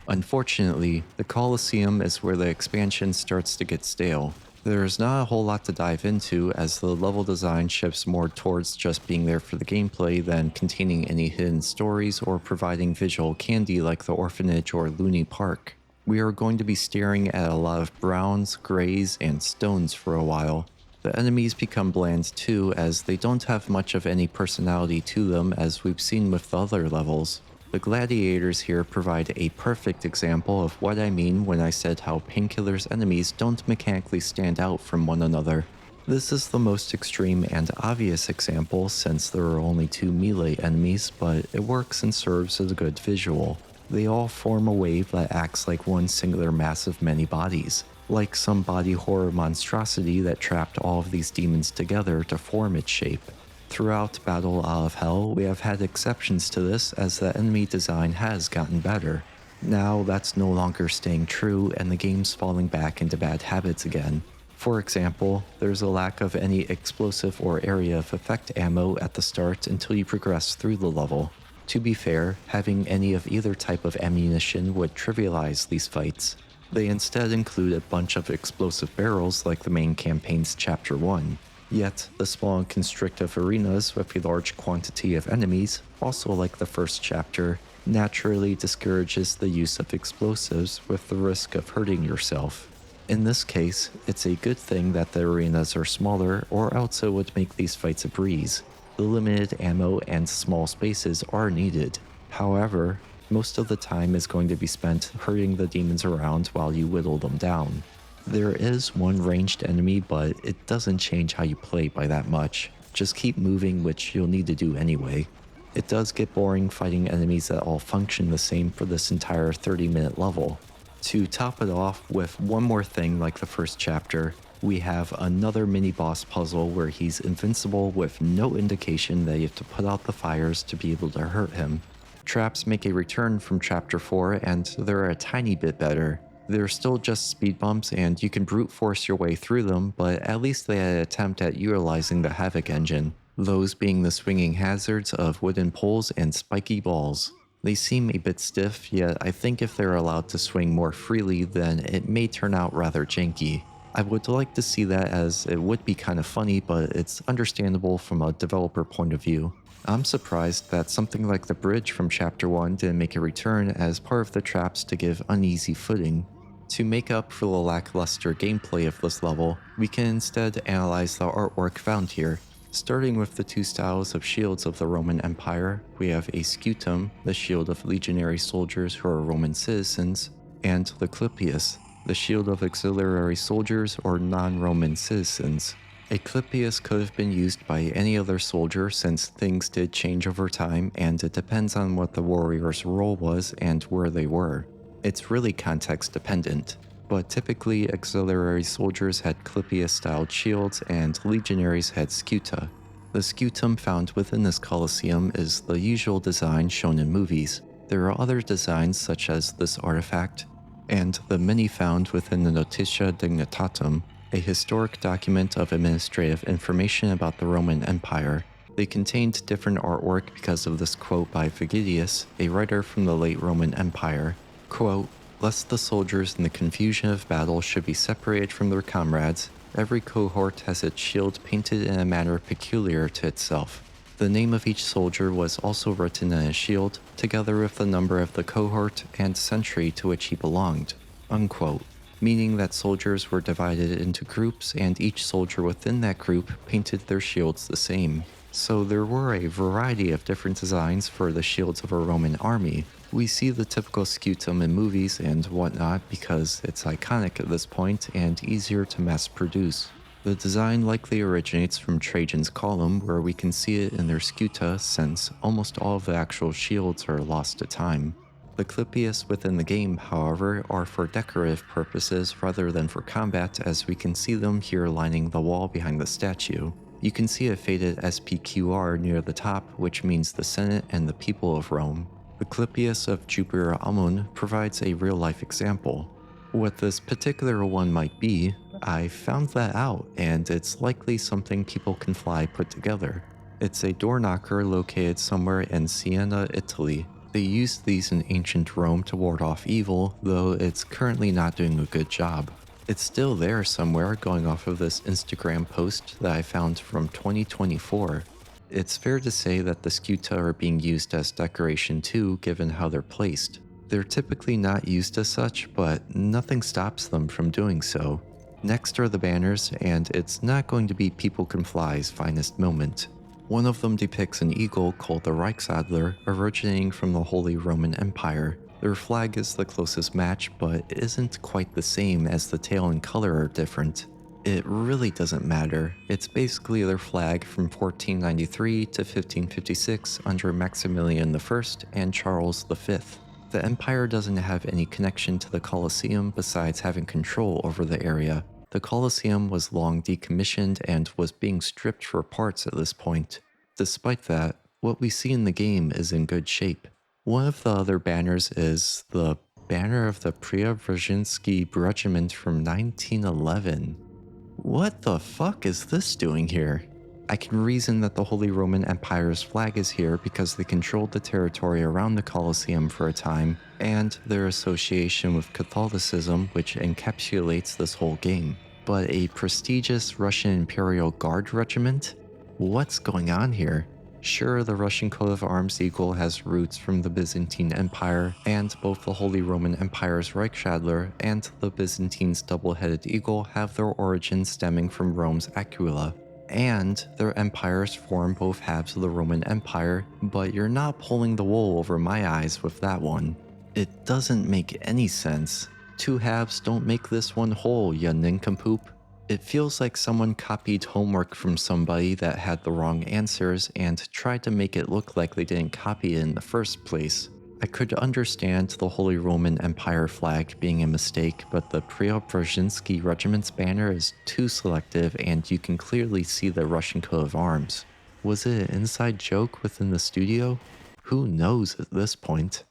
Unfortunately, the Colosseum is where the expansion starts to get stale. There's not a whole lot to dive into as the level design shifts more towards just being there for the gameplay than containing any hidden stories or providing visual candy like the Orphanage or Loony Park. We are going to be staring at a lot of browns, grays, and stones for a while. The enemies become bland too, as they don't have much of any personality to them as we've seen with the other levels. The gladiators here provide a perfect example of what I mean when I said how Painkiller's enemies don't mechanically stand out from one another. This is the most extreme and obvious example since there are only 2 melee enemies, but it works and serves as a good visual. They all form a wave that acts like one singular mass of many bodies, like some body horror monstrosity that trapped all of these demons together to form its shape. Throughout Battle Out of Hell, we have had exceptions to this as the enemy design has gotten better. Now that's no longer staying true and the game's falling back into bad habits again. For example, there's a lack of any explosive or area of effect ammo at the start until you progress through the level. To be fair, having any of either type of ammunition would trivialize these fights. They instead include a bunch of explosive barrels like the main campaign's Chapter 1. Yet, the small and constrictive arenas with a large quantity of enemies, also like the first chapter, naturally discourages the use of explosives with the risk of hurting yourself. In this case, it's a good thing that the arenas are smaller or else it would make these fights a breeze. The limited ammo and small spaces are needed. However, most of the time is going to be spent hurting the demons around while you whittle them down. There is one ranged enemy, but it doesn't change how you play by that much. Just keep moving, which you'll need to do anyway. It does get boring fighting enemies that all function the same for this entire 30-minute level. To top it off with one more thing like the first chapter, we have another mini-boss puzzle where he's invincible with no indication that you have to put out the fires to be able to hurt him. Traps make a return from Chapter 4 and they're a tiny bit better. They're still just speed bumps and you can brute force your way through them, but at least they had an attempt at utilizing the Havoc engine, those being the swinging hazards of wooden poles and spiky balls. They seem a bit stiff, yet I think if they're allowed to swing more freely then it may turn out rather janky. I would like to see that as it would be kind of funny, but it's understandable from a developer point of view. I'm surprised that something like the bridge from Chapter 1 didn't make a return as part of the traps to give uneasy footing. To make up for the lackluster gameplay of this level, we can instead analyze the artwork found here. Starting with the 2 styles of shields of the Roman Empire, we have a scutum, the shield of legionary soldiers who are Roman citizens, and the clipius, the shield of auxiliary soldiers or non-Roman citizens. A clipius could have been used by any other soldier since things did change over time and it depends on what the warrior's role was and where they were. It's really context dependent, but typically auxiliary soldiers had clipius-styled shields and legionaries had scuta. The scutum found within this Colosseum is the usual design shown in movies. There are other designs such as this artifact, and the many found within the Notitia Dignitatum, a historic document of administrative information about the Roman Empire. They contained different artwork because of this quote by Vigilius, a writer from the late Roman Empire. Quote, "Lest the soldiers in the confusion of battle should be separated from their comrades, every cohort has its shield painted in a manner peculiar to itself. The name of each soldier was also written in a shield, together with the number of the cohort and century to which he belonged, unquote, meaning that soldiers were divided into groups and each soldier within that group painted their shields the same. So there were a variety of different designs for the shields of a Roman army. We see the typical scutum in movies and whatnot because it's iconic at this point and easier to mass produce. The design likely originates from Trajan's column, where we can see it in their scuta since almost all of the actual shields are lost to time. The clipius within the game, however, are for decorative purposes rather than for combat, as we can see them here lining the wall behind the statue. You can see a faded SPQR near the top, which means the Senate and the people of Rome. The clipius of Jupiter Ammon provides a real-life example. What this particular one might be, I found that out, and it's likely something people can fly put together. It's a door knocker located somewhere in Siena, Italy. They used these in ancient Rome to ward off evil, though it's currently not doing a good job. It's still there somewhere, going off of this Instagram post that I found from 2024. It's fair to say that the scuta are being used as decoration too, given how they're placed. They're typically not used as such, but nothing stops them from doing so. Next are the banners, and it's not going to be People Can Fly's finest moment. One of them depicts an eagle called the Reichsadler, originating from the Holy Roman Empire. Their flag is the closest match, but isn't quite the same as the tail and color are different. It really doesn't matter. It's basically their flag from 1493 to 1556 under Maximilian I and Charles V. The Empire doesn't have any connection to the Colosseum besides having control over the area. The Colosseum was long decommissioned and was being stripped for parts at this point. Despite that, what we see in the game is in good shape. One of the other banners is the banner of the Preobrazhensky Regiment from 1911. What the fuck is this doing here? I can reason that the Holy Roman Empire's flag is here because they controlled the territory around the Colosseum for a time, and their association with Catholicism, which encapsulates this whole game. But a prestigious Russian Imperial Guard regiment? What's going on here? Sure, the Russian coat of arms eagle has roots from the Byzantine Empire, and both the Holy Roman Empire's Reichsadler and the Byzantine's double-headed eagle have their origins stemming from Rome's Aquila. And their empires form both halves of the Roman Empire, but you're not pulling the wool over my eyes with that one. It doesn't make any sense. Two halves don't make this one whole, ya nincompoop. It feels like someone copied homework from somebody that had the wrong answers and tried to make it look like they didn't copy it in the first place. I could understand the Holy Roman Empire flag being a mistake, but the Preobrazhensky Regiment's banner is too selective and you can clearly see the Russian coat of arms. Was it an inside joke within the studio? Who knows at this point?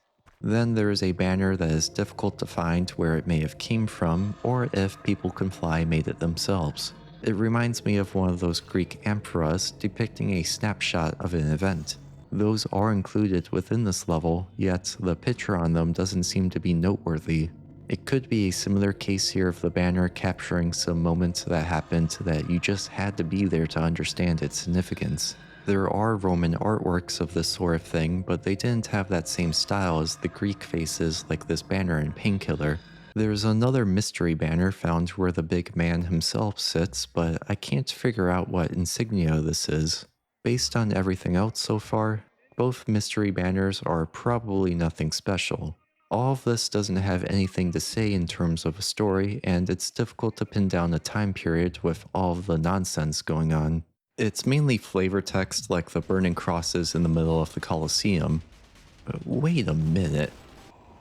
Then there is a banner that is difficult to find where it may have came from, or if People Can Fly made it themselves. It reminds me of one of those Greek amphoras depicting a snapshot of an event. Those are included within this level, yet the picture on them doesn't seem to be noteworthy. It could be a similar case here of the banner capturing some moments that happened that you just had to be there to understand its significance. There are Roman artworks of this sort of thing, but they didn't have that same style as the Greek faces like this banner in Painkiller. There's another mystery banner found where the big man himself sits, but I can't figure out what insignia this is. Based on everything else so far, both mystery banners are probably nothing special. All of this doesn't have anything to say in terms of a story, and it's difficult to pin down a time period with all of the nonsense going on. It's mainly flavor text like the burning crosses in the middle of the Colosseum. Wait a minute.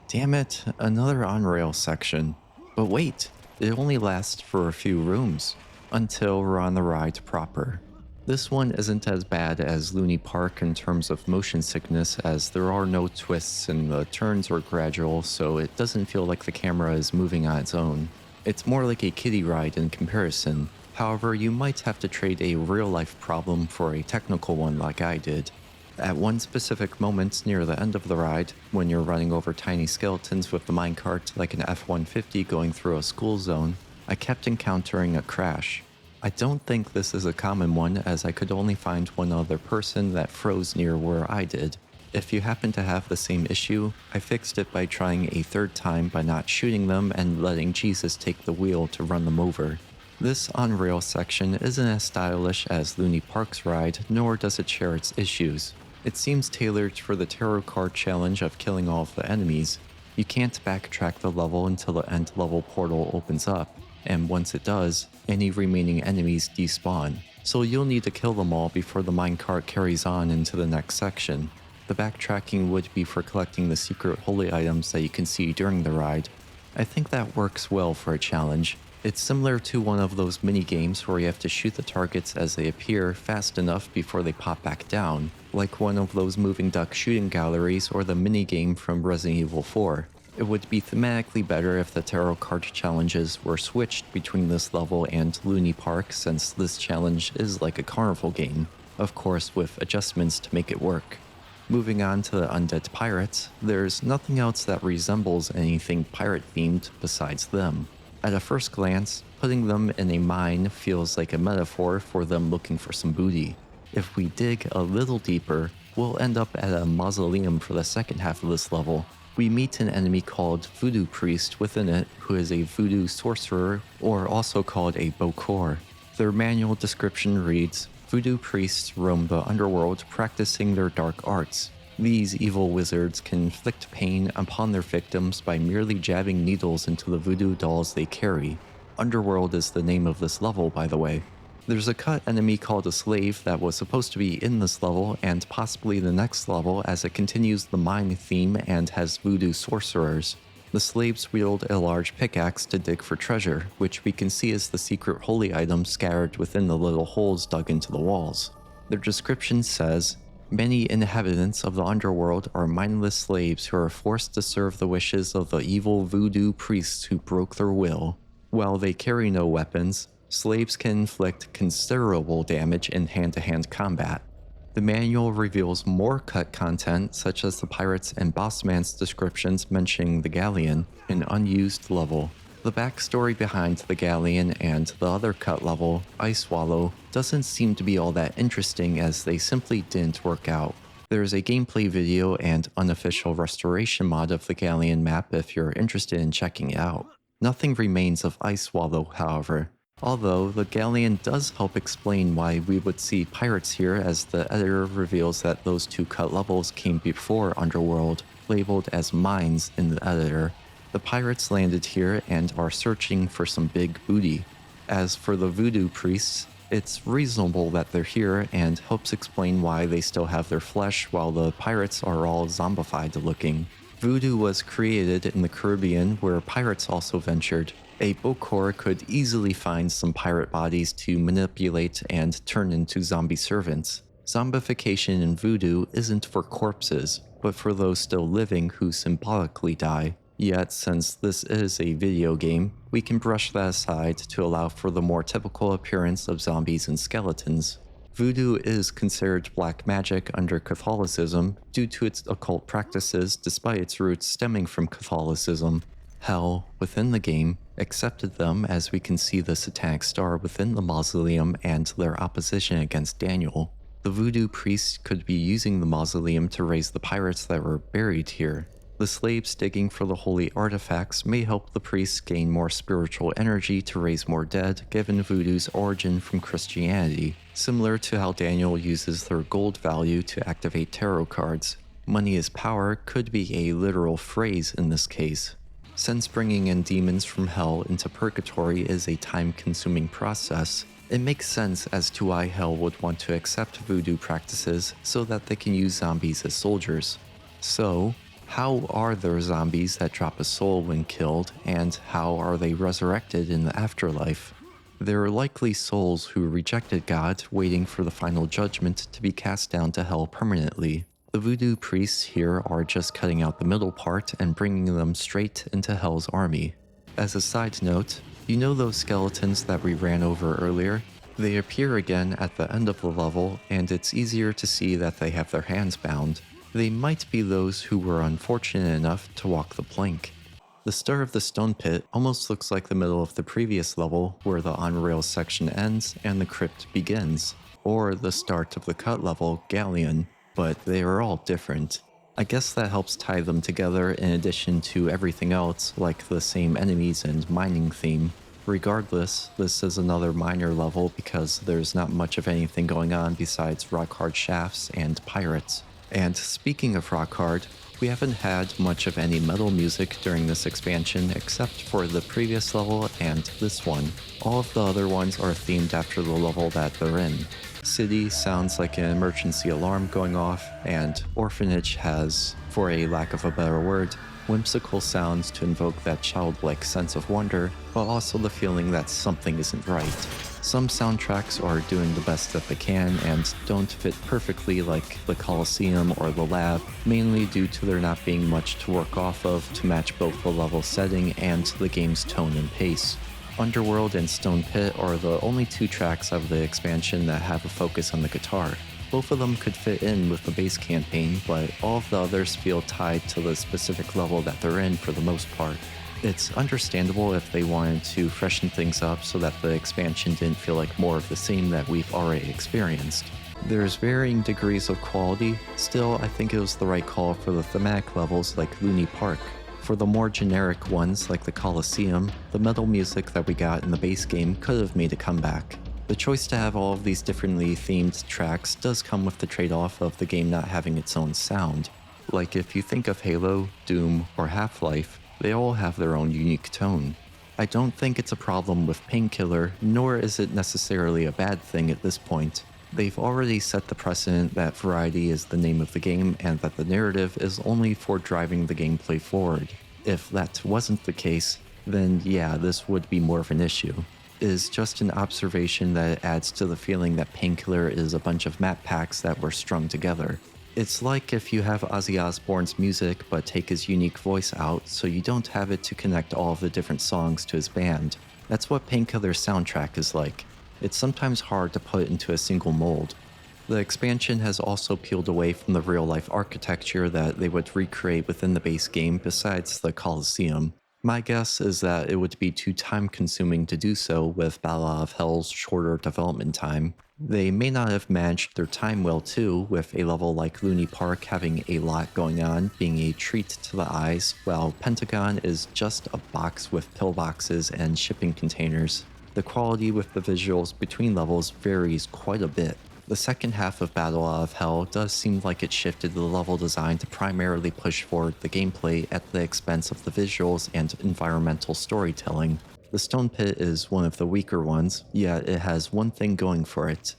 Damn it, another on-rail section. But wait, it only lasts for a few rooms, until we're on the ride proper. This one isn't as bad as Loony Park in terms of motion sickness, as there are no twists and the turns are gradual, so it doesn't feel like the camera is moving on its own. It's more like a kiddie ride in comparison. However, you might have to trade a real-life problem for a technical one like I did. At one specific moment near the end of the ride, when you're running over tiny skeletons with the minecart like an F-150 going through a school zone, I kept encountering a crash. I don't think this is a common one, as I could only find one other person that froze near where I did. If you happen to have the same issue, I fixed it by trying a third time by not shooting them and letting Jesus take the wheel to run them over. This on-rail section isn't as stylish as Loony Park's ride, nor does it share its issues. It seems tailored for the tarot card challenge of killing all of the enemies. You can't backtrack the level until the end level portal opens up, and once it does, any remaining enemies despawn, so you'll need to kill them all before the minecart carries on into the next section. The backtracking would be for collecting the secret holy items that you can see during the ride. I think that works well for a challenge. It's similar to one of those mini games where you have to shoot the targets as they appear fast enough before they pop back down, like one of those moving duck shooting galleries or the mini game from Resident Evil 4. It would be thematically better if the tarot card challenges were switched between this level and Loony Park, since this challenge is like a carnival game, of course with adjustments to make it work. Moving on to the undead pirates, there's nothing else that resembles anything pirate-themed besides them. At a first glance, putting them in a mine feels like a metaphor for them looking for some booty. If we dig a little deeper, we'll end up at a mausoleum for the second half of this level. We meet an enemy called Voodoo Priest within it, who is a voodoo sorcerer, or also called a Bokor. Their manual description reads, "Voodoo priests roam the underworld practicing their dark arts. These evil wizards can inflict pain upon their victims by merely jabbing needles into the voodoo dolls they carry." Underworld is the name of this level, by the way. There's a cut enemy called a slave that was supposed to be in this level and possibly the next level, as it continues the mine theme and has voodoo sorcerers. The slaves wield a large pickaxe to dig for treasure, which we can see as the secret holy items scattered within the little holes dug into the walls. Their description says, "Many inhabitants of the underworld are mindless slaves who are forced to serve the wishes of the evil voodoo priests who broke their will. While they carry no weapons, slaves can inflict considerable damage in hand-to-hand combat." The manual reveals more cut content, such as the pirates and bossman's descriptions mentioning the galleon, an unused level. The backstory behind the galleon and the other cut level, Ice Swallow, doesn't seem to be all that interesting, as they simply didn't work out. There's a gameplay video and unofficial restoration mod of the galleon map if you're interested in checking it out. Nothing remains of Ice Swallow, however. Although, the galleon does help explain why we would see pirates here, as the editor reveals that those two cut levels came before Underworld, labeled as mines in the editor. The pirates landed here and are searching for some big booty. As for the voodoo priests, it's reasonable that they're here and helps explain why they still have their flesh while the pirates are all zombified looking. Voodoo was created in the Caribbean, where pirates also ventured. A Bokor could easily find some pirate bodies to manipulate and turn into zombie servants. Zombification in voodoo isn't for corpses, but for those still living who symbolically die. Yet, since this is a video game, we can brush that aside to allow for the more typical appearance of zombies and skeletons. Voodoo is considered black magic under Catholicism due to its occult practices, despite its roots stemming from Catholicism. Hell, within the game, accepted them, as we can see the satanic star within the mausoleum and their opposition against Daniel. The voodoo priests could be using the mausoleum to raise the pirates that were buried here. The slaves digging for the holy artifacts may help the priests gain more spiritual energy to raise more dead, given voodoo's origin from Christianity, similar to how Daniel uses their gold value to activate tarot cards. Money is power could be a literal phrase in this case. Since bringing in demons from hell into purgatory is a time-consuming process, it makes sense as to why hell would want to accept voodoo practices so that they can use zombies as soldiers. So, how are there zombies that drop a soul when killed, and how are they resurrected in the afterlife? There are likely souls who rejected God, waiting for the final judgment to be cast down to hell permanently. The voodoo priests here are just cutting out the middle part and bringing them straight into Hell's army. As a side note, you know those skeletons that we ran over earlier? They appear again at the end of the level, and it's easier to see that they have their hands bound. They might be those who were unfortunate enough to walk the plank. The start of the stone pit almost looks like the middle of the previous level where the on-rails section ends and the crypt begins, or the start of the cut level, Galleon, but they are all different. I guess that helps tie them together in addition to everything else, like the same enemies and mining theme. Regardless, this is another minor level because there's not much of anything going on besides rock-hard shafts and pirates. And speaking of rock-hard, we haven't had much of any metal music during this expansion except for the previous level and this one. All of the other ones are themed after the level that they're in. City sounds like an emergency alarm going off, and Orphanage has, for a lack of a better word, whimsical sounds to invoke that childlike sense of wonder, but also the feeling that something isn't right. Some soundtracks are doing the best that they can and don't fit perfectly, like the Colosseum or the Lab, mainly due to there not being much to work off of to match both the level setting and the game's tone and pace. Underworld and Stone Pit are the only two tracks of the expansion that have a focus on the guitar. Both of them could fit in with the base campaign, but all of the others feel tied to the specific level that they're in for the most part. It's understandable if they wanted to freshen things up so that the expansion didn't feel like more of the same that we've already experienced. There's varying degrees of quality, still I think it was the right call for the thematic levels like Loony Park. For the more generic ones like the Colosseum, the metal music that we got in the base game could have made a comeback. The choice to have all of these differently themed tracks does come with the trade-off of the game not having its own sound. Like if you think of Halo, Doom, or Half-Life, they all have their own unique tone. I don't think it's a problem with Painkiller, nor is it necessarily a bad thing at this point. They've already set the precedent that variety is the name of the game and that the narrative is only for driving the gameplay forward. If that wasn't the case, then yeah, this would be more of an issue. It is just an observation that it adds to the feeling that Painkiller is a bunch of map packs that were strung together. It's like if you have Ozzy Osbourne's music but take his unique voice out so you don't have it to connect all of the different songs to his band. That's what Painkiller's soundtrack is like. It's sometimes hard to put into a single mold. The expansion has also peeled away from the real-life architecture that they would recreate within the base game besides the Colosseum. My guess is that it would be too time-consuming to do so with Battle of Hell's shorter development time. They may not have managed their time well too, with a level like Loony Park having a lot going on, being a treat to the eyes, while Pentagon is just a box with pillboxes and shipping containers. The quality with the visuals between levels varies quite a bit. The second half of Battle of Hell does seem like it shifted the level design to primarily push forward the gameplay at the expense of the visuals and environmental storytelling. The Stone Pit is one of the weaker ones, yet it has one thing going for it.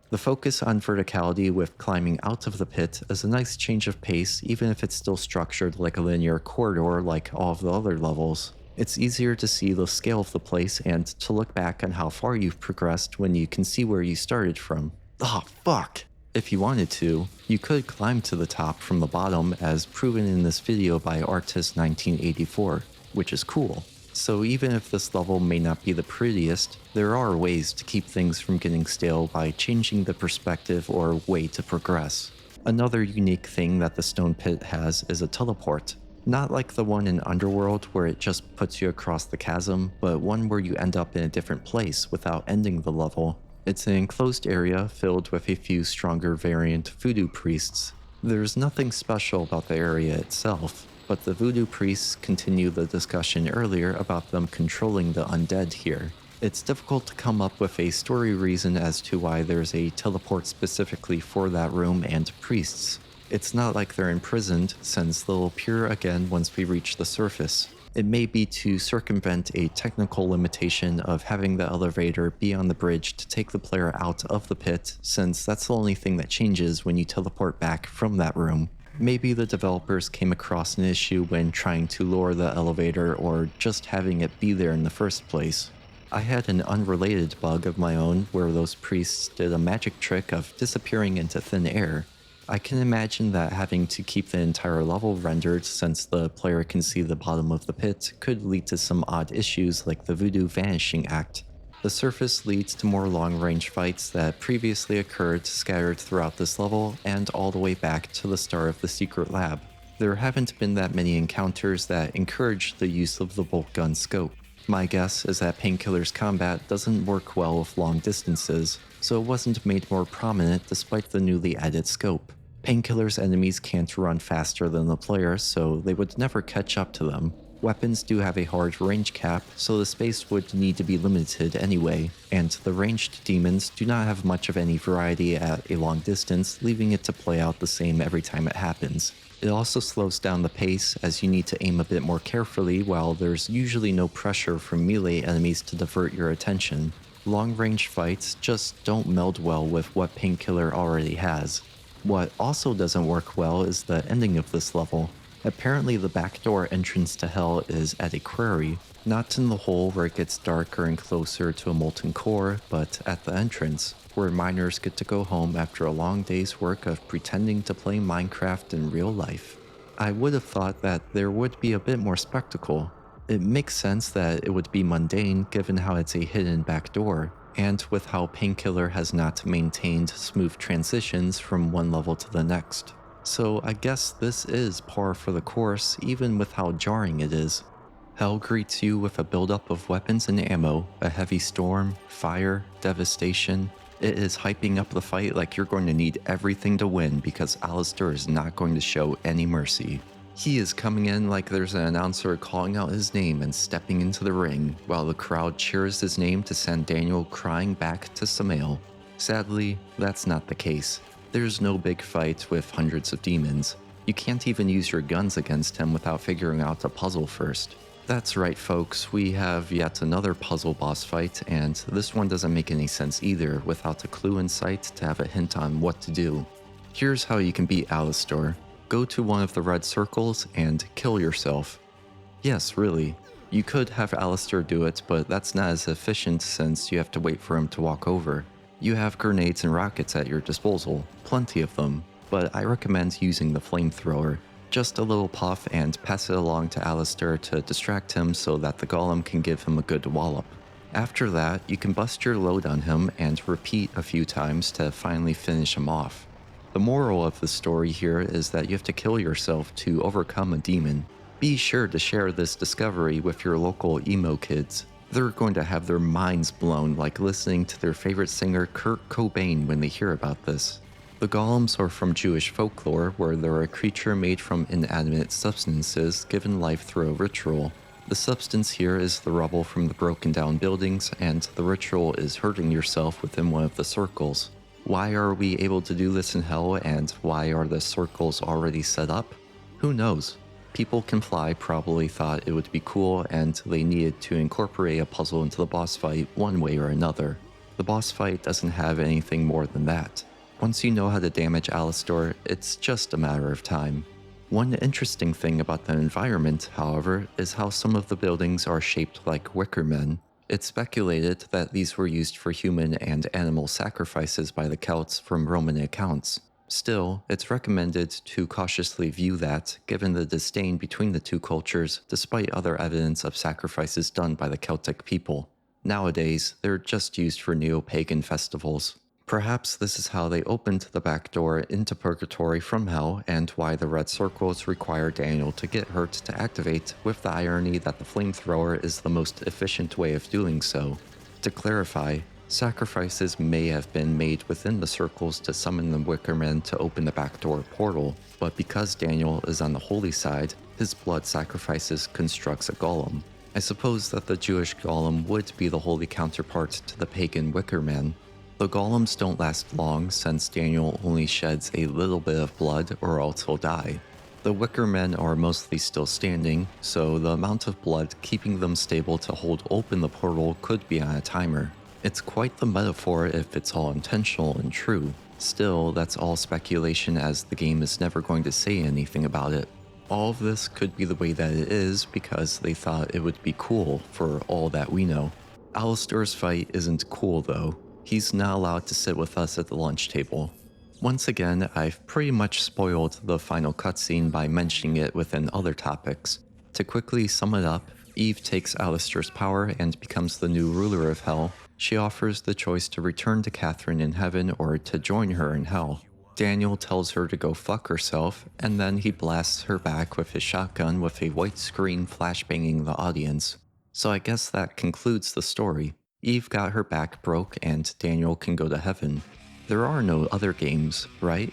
The focus on verticality with climbing out of the pit is a nice change of pace even if it's still structured like a linear corridor like all of the other levels. It's easier to see the scale of the place and to look back on how far you've progressed when you can see where you started from. Oh, fuck! If you wanted to, you could climb to the top from the bottom as proven in this video by Artist1984, which is cool. So even if this level may not be the prettiest, there are ways to keep things from getting stale by changing the perspective or way to progress. Another unique thing that the Stone Pit has is a teleport. Not like the one in Underworld where it just puts you across the chasm, but one where you end up in a different place without ending the level. It's an enclosed area filled with a few stronger variant voodoo priests. There's nothing special about the area itself, but the voodoo priests continue the discussion earlier about them controlling the undead here. It's difficult to come up with a story reason as to why there's a teleport specifically for that room and priests. It's not like they're imprisoned, since they'll appear again once we reach the surface. It may be to circumvent a technical limitation of having the elevator be on the bridge to take the player out of the pit, since that's the only thing that changes when you teleport back from that room. Maybe the developers came across an issue when trying to lower the elevator or just having it be there in the first place. I had an unrelated bug of my own where those priests did a magic trick of disappearing into thin air. I can imagine that having to keep the entire level rendered since the player can see the bottom of the pit could lead to some odd issues like the Voodoo Vanishing Act. The surface leads to more long-range fights that previously occurred scattered throughout this level and all the way back to the start of the secret lab. There haven't been that many encounters that encourage the use of the bolt gun scope. My guess is that Painkiller's combat doesn't work well with long distances, so it wasn't made more prominent despite the newly added scope. Painkiller's enemies can't run faster than the player, so they would never catch up to them. Weapons do have a hard range cap, so the space would need to be limited anyway, and the ranged demons do not have much of any variety at a long distance, leaving it to play out the same every time it happens. It also slows down the pace, as you need to aim a bit more carefully, while there's usually no pressure from melee enemies to divert your attention. Long-range fights just don't meld well with what Painkiller already has. What also doesn't work well is the ending of this level. Apparently the backdoor entrance to Hell is at a quarry, not in the hole where it gets darker and closer to a molten core, but at the entrance, where miners get to go home after a long day's work of pretending to play Minecraft in real life. I would have thought that there would be a bit more spectacle. It makes sense that it would be mundane given how it's a hidden backdoor, and with how Painkiller has not maintained smooth transitions from one level to the next. So I guess this is par for the course, even with how jarring it is. Hell greets you with a buildup of weapons and ammo, a heavy storm, fire, devastation. It is hyping up the fight like you're going to need everything to win because Alastor is not going to show any mercy. He is coming in like there's an announcer calling out his name and stepping into the ring, while the crowd cheers his name to send Daniel crying back to Samael. Sadly, that's not the case. There's no big fight with hundreds of demons. You can't even use your guns against him without figuring out a puzzle first. That's right folks, we have yet another puzzle boss fight, and this one doesn't make any sense either without a clue in sight to have a hint on what to do. Here's how you can beat Alastor. Go to one of the red circles and kill yourself. Yes, really. You could have Alastor do it, but that's not as efficient since you have to wait for him to walk over. You have grenades and rockets at your disposal, plenty of them, but I recommend using the flamethrower. Just a little puff and pass it along to Alastor to distract him so that the golem can give him a good wallop. After that, you can bust your load on him and repeat a few times to finally finish him off. The moral of the story here is that you have to kill yourself to overcome a demon. Be sure to share this discovery with your local emo kids. They're going to have their minds blown like listening to their favorite singer Kurt Cobain when they hear about this. The golems are from Jewish folklore, where they're a creature made from inanimate substances given life through a ritual. The substance here is the rubble from the broken down buildings, and the ritual is hurting yourself within one of the circles. Why are we able to do this in Hell, and why are the circles already set up? Who knows? People Can Fly probably thought it would be cool and they needed to incorporate a puzzle into the boss fight one way or another. The boss fight doesn't have anything more than that. Once you know how to damage Alastor, it's just a matter of time. One interesting thing about the environment, however, is how some of the buildings are shaped like wicker men. It's speculated that these were used for human and animal sacrifices by the Celts from Roman accounts. Still, it's recommended to cautiously view that, given the disdain between the two cultures, despite other evidence of sacrifices done by the Celtic people. Nowadays, they're just used for neo-pagan festivals. Perhaps this is how they opened the back door into Purgatory from Hell, and why the red circles require Daniel to get hurt to activate, with the irony that the flamethrower is the most efficient way of doing so. To clarify, sacrifices may have been made within the circles to summon the Wickermen to open the backdoor portal, but because Daniel is on the holy side, his blood sacrifices constructs a golem. I suppose that the Jewish golem would be the holy counterpart to the pagan Wickermen. The golems don't last long since Daniel only sheds a little bit of blood or else he'll die. The Wickermen are mostly still standing, so the amount of blood keeping them stable to hold open the portal could be on a timer. It's quite the metaphor if it's all intentional and true. Still, that's all speculation as the game is never going to say anything about it. All of this could be the way that it is because they thought it would be cool for all that we know. Alastor's fight isn't cool though. He's not allowed to sit with us at the lunch table. Once again, I've pretty much spoiled the final cutscene by mentioning it within other topics. To quickly sum it up, Eve takes Alastor's power and becomes the new ruler of Hell. She offers the choice to return to Catherine in heaven or to join her in Hell. Daniel tells her to go fuck herself, and then he blasts her back with his shotgun with a white screen flashbanging the audience. So I guess that concludes the story. Eve got her back broke and Daniel can go to heaven. There are no other games, right?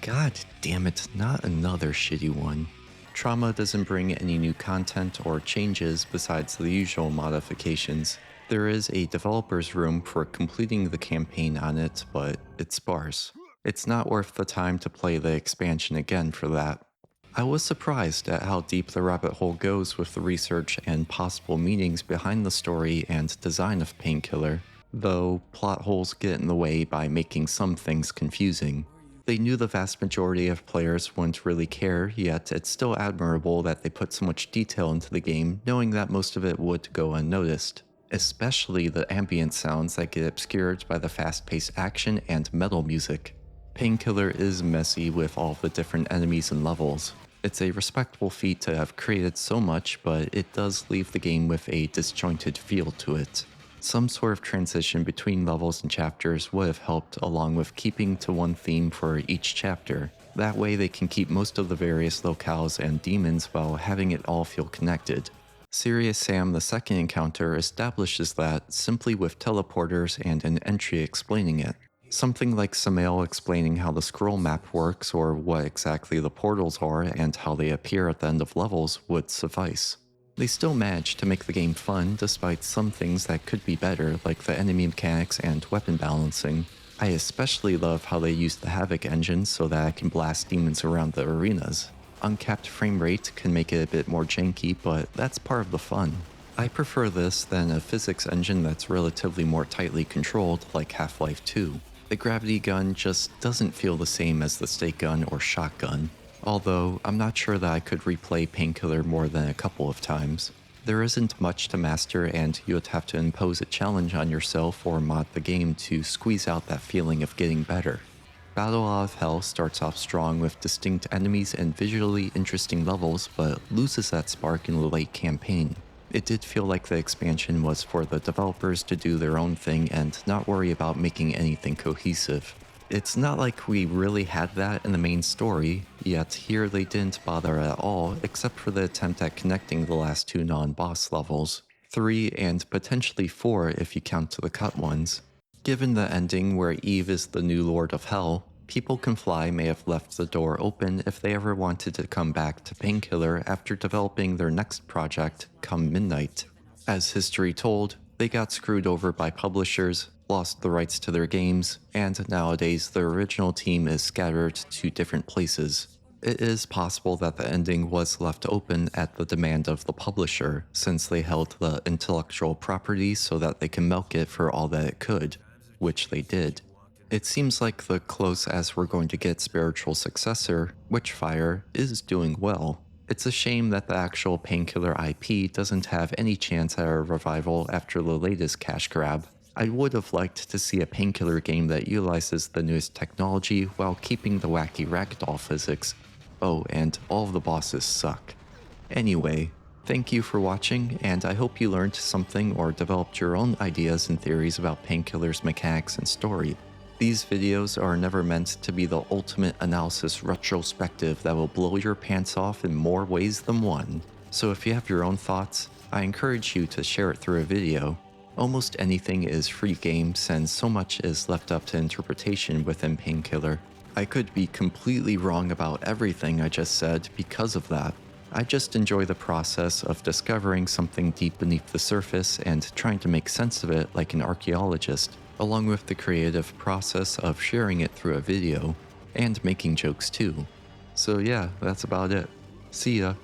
God damn it, not another shitty one. Trauma doesn't bring any new content or changes besides the usual modifications. There is a developer's room for completing the campaign on it, but it's sparse. It's not worth the time to play the expansion again for that. I was surprised at how deep the rabbit hole goes with the research and possible meanings behind the story and design of Painkiller, though plot holes get in the way by making some things confusing. They knew the vast majority of players wouldn't really care, yet it's still admirable that they put so much detail into the game, knowing that most of it would go unnoticed. Especially the ambient sounds that get obscured by the fast-paced action and metal music. Painkiller is messy with all the different enemies and levels. It's a respectable feat to have created so much, but it does leave the game with a disjointed feel to it. Some sort of transition between levels and chapters would have helped, along with keeping to one theme for each chapter. That way they can keep most of the various locales and demons while having it all feel connected. Serious Sam the second encounter establishes that simply with teleporters and an entry explaining it. Something like Samael explaining how the scroll map works or what exactly the portals are and how they appear at the end of levels would suffice. They still managed to make the game fun despite some things that could be better, like the enemy mechanics and weapon balancing. I especially love how they used the Havoc engine so that I can blast demons around the arenas. Uncapped frame rate can make it a bit more janky, but that's part of the fun. I prefer this than a physics engine that's relatively more tightly controlled, like Half-Life 2. The gravity gun just doesn't feel the same as the stake gun or shotgun. Although, I'm not sure that I could replay Painkiller more than a couple of times. There isn't much to master and you would have to impose a challenge on yourself or mod the game to squeeze out that feeling of getting better. Battle Out of Hell starts off strong with distinct enemies and visually interesting levels, but loses that spark in the late campaign. It did feel like the expansion was for the developers to do their own thing and not worry about making anything cohesive. It's not like we really had that in the main story, yet here they didn't bother at all except for the attempt at connecting the last two non-boss levels, 3 and potentially 4 if you count the cut ones. Given the ending where Eve is the new Lord of Hell, People Can Fly may have left the door open if they ever wanted to come back to Painkiller after developing their next project, Come Midnight. As history told, they got screwed over by publishers, lost the rights to their games, and nowadays the original team is scattered to different places. It is possible that the ending was left open at the demand of the publisher, since they held the intellectual property so that they can milk it for all that it could, which they did. It seems like the close as we're going to get spiritual successor, Witchfire, is doing well. It's a shame that the actual Painkiller IP doesn't have any chance at a revival after the latest cash grab. I would have liked to see a Painkiller game that utilizes the newest technology while keeping the wacky ragdoll physics. Oh, and all of the bosses suck. Anyway, thank you for watching, and I hope you learned something or developed your own ideas and theories about Painkiller's mechanics and story. These videos are never meant to be the ultimate analysis retrospective that will blow your pants off in more ways than one. So if you have your own thoughts, I encourage you to share it through a video. Almost anything is free game since so much is left up to interpretation within Painkiller. I could be completely wrong about everything I just said because of that. I just enjoy the process of discovering something deep beneath the surface and trying to make sense of it like an archaeologist, along with the creative process of sharing it through a video, and making jokes too. So yeah, that's about it. See ya.